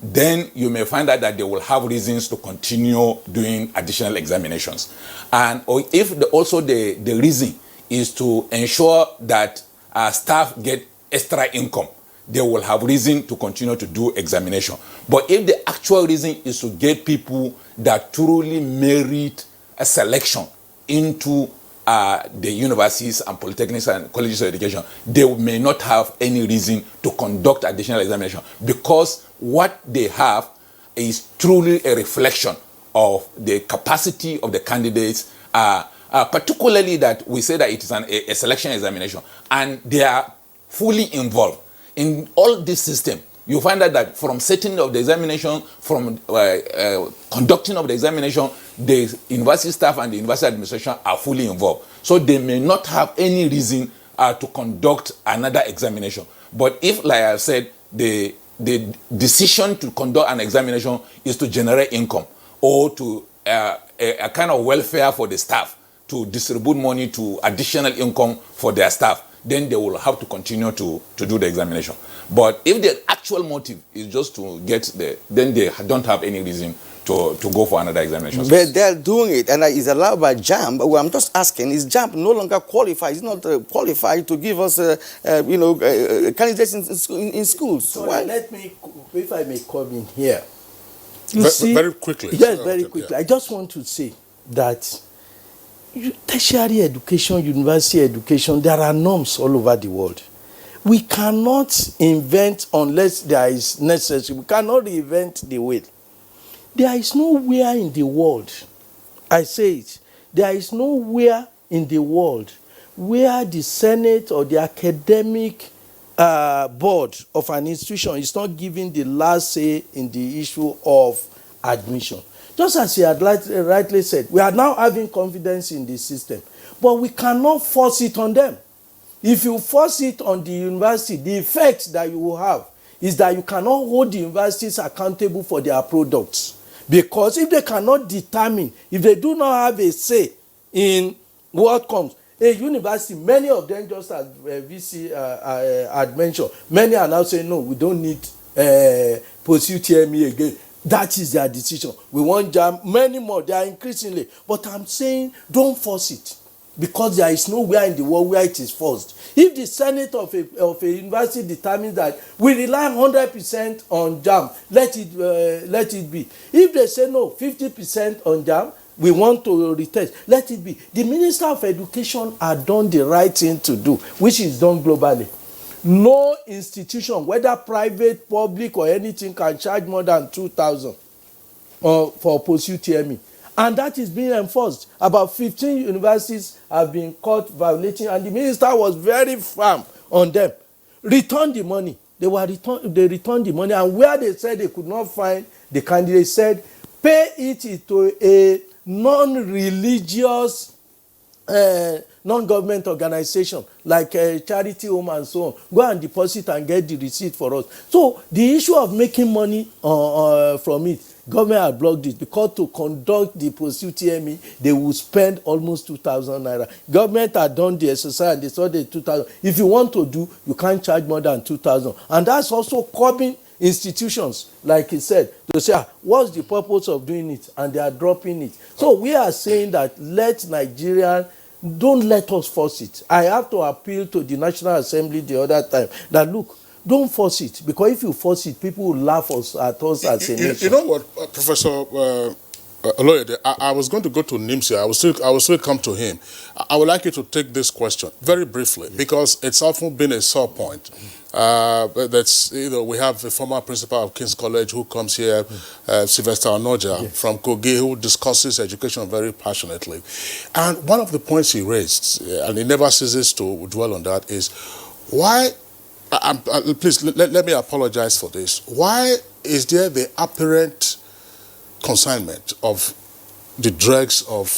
then you may find out that they will have reasons to continue doing additional examinations. And or if the reason is to ensure that staff get extra income, they will have reason to continue to do examination. But if the actual reason is to get people that truly merit a selection into the universities and polytechnics and colleges of education, they may not have any reason to conduct additional examination, because what they have is truly a reflection of the capacity of the candidates, particularly that we say that it is a selection examination, and they are fully involved in all this system. You find out that from setting of the examination, from conducting of the examination, the university staff and the university administration are fully involved. So they may not have any reason to conduct another examination. But if, like I said, the decision to conduct an examination is to generate income or to a kind of welfare for the staff, to distribute money to additional income for their staff, then they will have to continue to do the examination. But if the actual motive is just to get there, then they don't have any reason to go for another examination. But they're doing it, and it's allowed by JAMB. Well, I'm just asking, is JAMB no longer qualified? It's not qualified to give us, candidates in schools. Sorry, why? Let me, if I may come in here. Very quickly. Yes, very quickly. Yeah. I just want to say that tertiary education, university education, there are norms all over the world. We cannot invent unless there is necessary. We cannot reinvent the wheel. There is nowhere in the world, I say it, there is nowhere in the world where the Senate or the academic board of an institution is not giving the last say in the issue of admission. Just as you had rightly said, we are now having confidence in the system, but we cannot force it on them. If you force it on the university, the effect that you will have is that you cannot hold the universities accountable for their products. Because if they cannot determine, if they do not have a say in what comes, a university, many of them, just as VC had mentioned, many are now saying, no, we don't need post-UTME again. That is their decision. We want JAMB, many more, they are increasingly. But I'm saying, don't force it, because there is nowhere in the world where it is forced. If the Senate of a university determines that we rely 100% on JAMB, let it be. If they say no, 50% on JAMB, we want to retest, let it be. The Minister of Education has done the right thing to do, which is done globally. No institution, whether private, public, or anything, can charge more than 2,000 for post-UTME. And that is being enforced. About 15 universities have been caught violating, and the minister was very firm on them. Return the money. They returned the money, and where they said they could not find the candidate, said pay it to a non-religious non-government organization like a charity home and so on. Go and deposit and get the receipt for us. So the issue of making money from it, government had blocked it, because to conduct the post-UTME, they will spend almost 2,000 naira. Government had done the exercise and they saw the 2,000. If you want to do, you can't charge more than 2,000. And that's also curbing institutions, like he said, to say, what's the purpose of doing it? And they are dropping it. So we are saying that let Nigeria, don't let us force it. I have to appeal to the National Assembly the other time that, look, don't force it, because if you force it, people will laugh at us as a nation. You know what, Professor Oloyede, I was going to go to Nimsi. I will still come to him. I would like you to take this question very briefly, because it's often been a sore point. We have the former principal of King's College who comes here, Sylvester Onoja from Kogi, who discusses education very passionately. And one of the points he raised, and he never ceases to dwell on that, is why, please let me apologize for this, why is there the apparent consignment of the dregs of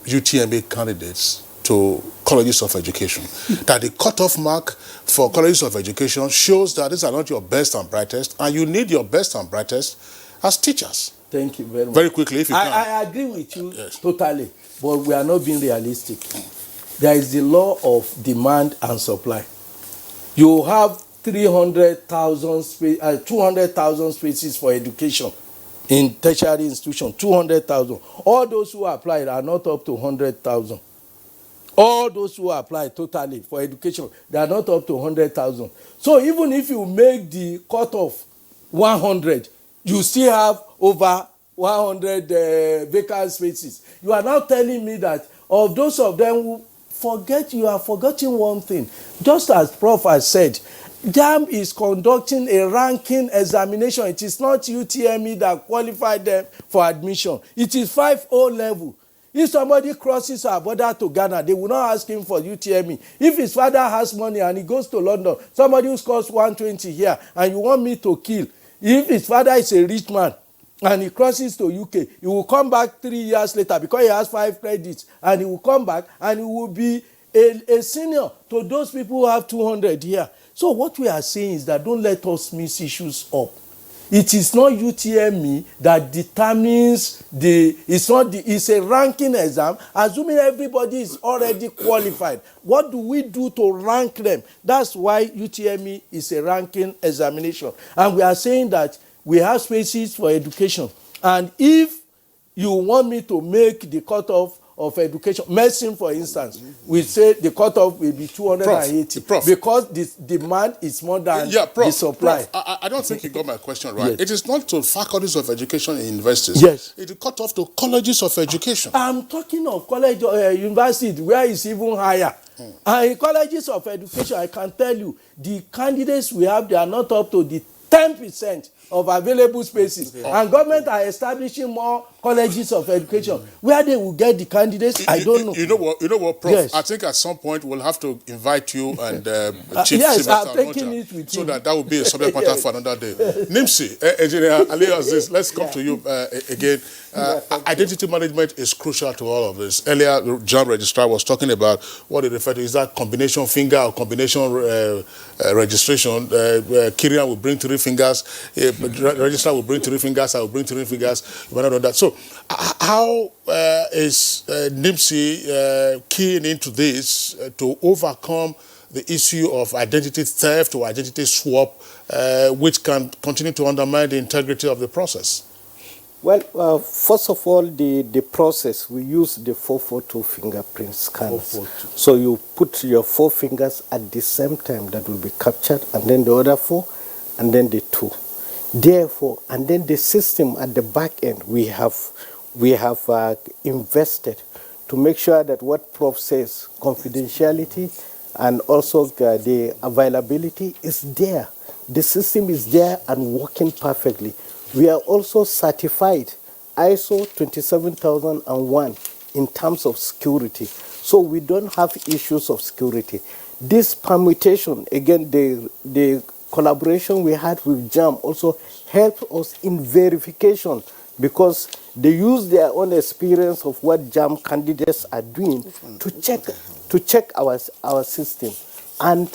UTME candidates to colleges of education? That the cutoff mark for colleges of education shows that these are not your best and brightest, and you need your best and brightest as teachers. Thank you very much. Very quickly, if you can. I agree with you totally, but we are not being realistic. There is the law of demand and supply. You have 200,000 spaces for education in tertiary institution, 200,000. All those who applied are not up to 100,000. All those who apply totally for education, they are not up to 100,000. So even if you make the cutoff 100, you still have over 100 vacant spaces. You are now telling me that of those of them who forget, you are forgetting one thing. Just as Prof has said, JAMB is conducting a ranking examination. It is not UTME that qualified them for admission. It is 5O level. If somebody crosses our border to Ghana, they will not ask him for UTME. If his father has money and he goes to London, somebody who scores 120 here, and you want me to kill, if his father is a rich man and he crosses to UK, he will come back 3 years later because he has 5 credits, and he will come back and he will be a senior to those people who have 200 here. So what we are saying is that don't let us mix issues up. It is not UTME that determines it's a ranking exam, assuming everybody is already qualified. What do we do to rank them? That's why UTME is a ranking examination. And we are saying that we have spaces for education. And if you want me to make the cutoff of education, medicine for instance, we say the cutoff will be 280 because the demand is more than the supply. Prof, I don't think you got my question right. Yes. It is not to faculties of education in universities. Yes. It is cut off to colleges of education. I'm talking of college university where it's even higher. And in colleges of education, I can tell you, the candidates we have, they are not up to the 10% of available spaces. And government are establishing more colleges of education. Where they will get the candidates, I don't know. You know what, Prof? Yes. I think at some point we'll have to invite you and Chief yes, Sylvester I'm taking it with so you. that will be a subject matter for another day. Nimsi, Engineer Ali Aziz, let's come to you again. Identity management is crucial to all of this. Earlier, the JAMB registrar was talking about what they refer to is that combination finger or combination registration. Kirian will bring 3 fingers, registrar will bring 3 fingers, I will bring 3 fingers. We not know that. So how is NIMSI keying into this to overcome the issue of identity theft or identity swap, which can continue to undermine the integrity of the process? Well, first of all, the process, we use the 442 fingerprint scanners. 442. So you put your 4 fingers at the same time that will be captured, and then the other 4, and then the 2. Therefore, and then the system at the back end, we have invested to make sure that what Prof says, confidentiality and also the availability is there. The system is there and working perfectly. We are also certified ISO 27001 in terms of security. So we don't have issues of security. This permutation, again, the collaboration we had with JAMB also helped us in verification because they use their own experience of what JAMB candidates are doing to check our system. And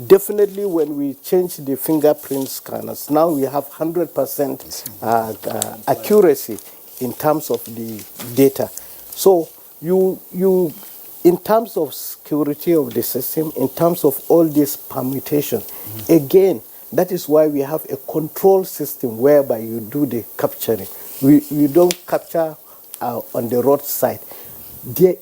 definitely when we change the fingerprint scanners, now we have 100% accuracy in terms of the data. So you in terms of security of the system, in terms of all this permutation, again, that is why we have a control system whereby you do the capturing. We don't capture on the roadside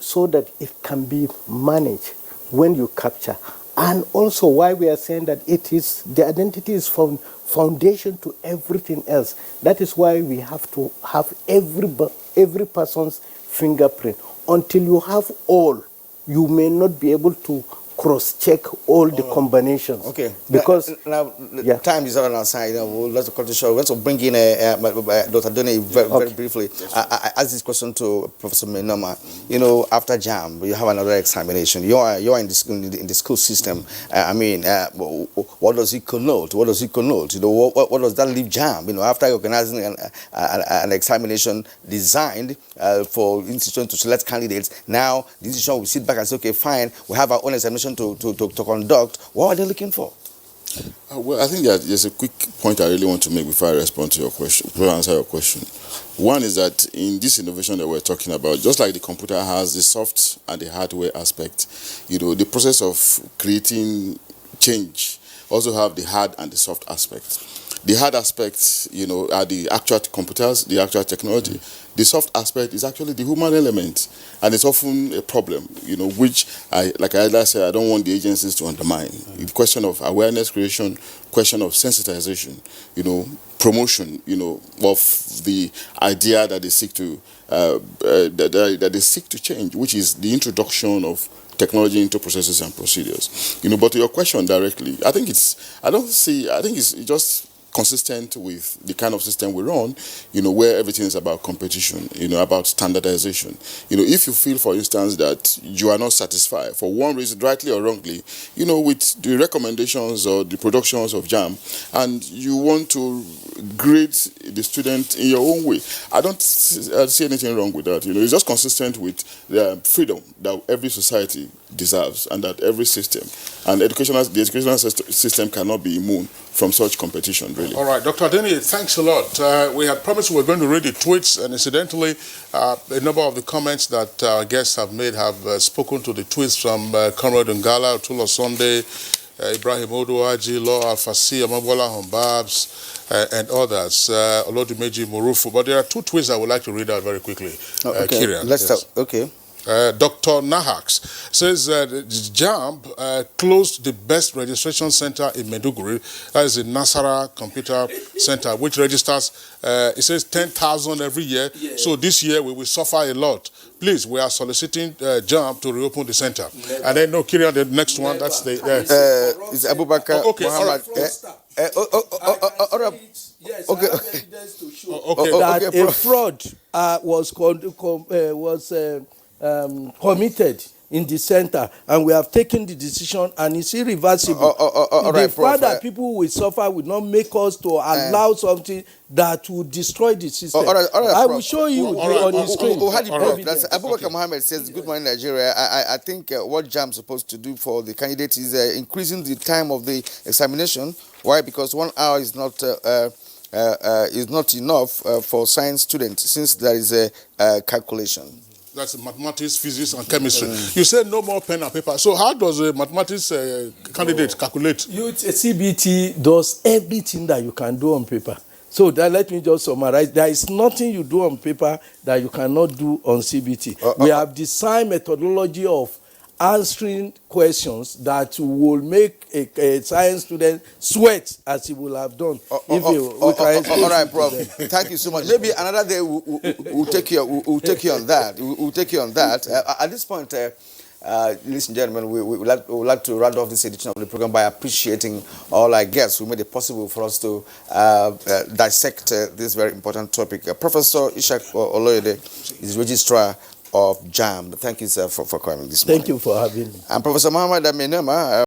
so that it can be managed when you capture. And also why we are saying that the identity is foundation to everything else. That is why we have to have every person's fingerprint. Until you have all, you may not be able to cross-check all the combinations. Okay. Because now time is on our side. Let's cut the show. Let's bring in Dr. Doni very briefly. I asked this question to Professor Menoma. You know, after JAMB, you have another examination. You are in the school system. What does it connote? What does it connote? You know, what does that leave JAMB? You know, after organizing an examination designed for institutions to select candidates, now the institution will sit back and say, okay, fine, we have our own examination to conduct. What are they looking for? Well, I think that there's a quick point I really want to make before I respond to your question, before I answer your question. One is that in this innovation that we're talking about, just like the computer has the soft and the hardware aspect, you know, the process of creating change also have the hard and the soft aspects. The hard aspects, you know, are the actual computers, the actual technology. The soft aspect is actually the human element, and it's often a problem, you know, which like I said, I don't want the agencies to undermine. The question of awareness creation, question of sensitization, you know, promotion, you know, of the idea that they seek to that they seek to change, which is the introduction of technology into processes and procedures. You know, but to your question directly, I think it's just consistent with the kind of system we run, you know, where everything is about competition, you know, about standardization. You know, if you feel, for instance, that you are not satisfied for one reason, rightly or wrongly, you know, with the recommendations or the productions of JAMB, and you want to grade the student in your own way, I don't see anything wrong with that. You know, it's just consistent with the freedom that every society deserves, and that every system and the educational system cannot be immune from such competition, really. All right, Dr. Adeni, thanks a lot. We had promised we were going to read the tweets, and incidentally, a number of the comments that our guests have made have spoken to the tweets from Conrad Ngala, Tula Sunday, Ibrahim Oduaji, Law Alfasi, Amabola Hombabs, and others, Olodimeji Murufu. But there are two tweets I would like to read out very quickly. Okay, Kirian, let's start. Okay. Dr. Nahax says JAMB closed the best registration center in Maiduguri. That is the Nasara Computer Center, which registers, it says 10,000 every year. Yeah. So this year we will suffer a lot. Please, we are soliciting JAMB to reopen the center. Yeah. And then, no, Kirian, the next one, that's the... It's Abubakar Muhammad. Yes, okay. That a fraud was committed in the center, and we have taken the decision, and it's irreversible. The fact that people will suffer will not make us to allow something that will destroy the system. I will show you on the screen. Abubakar Mohammed says, good morning, Nigeria. I think what JAMB is supposed to do for the candidates is increasing the time of the examination. Why? Because 1 hour is not is not enough for science students since there is a calculation. That's mathematics, physics, and chemistry. You said no more pen and paper. So how does a mathematics candidate calculate? CBT does everything that you can do on paper. So that, let me just summarize. There is nothing you do on paper that you cannot do on CBT. We have designed methodology of answering questions that will make a science student sweat as he will have done. All right, Prof. Thank you so much. Maybe another day we'll take you on that. We'll take you on that. At this point, ladies and gentlemen, we would like to round off this edition of the program by appreciating all our guests who made it possible for us to dissect this very important topic. Professor Ishak Oloyede is registrar of JAMB. Thank you, sir, for coming this morning. Thank you for having me. And Professor Muhammad Aminama,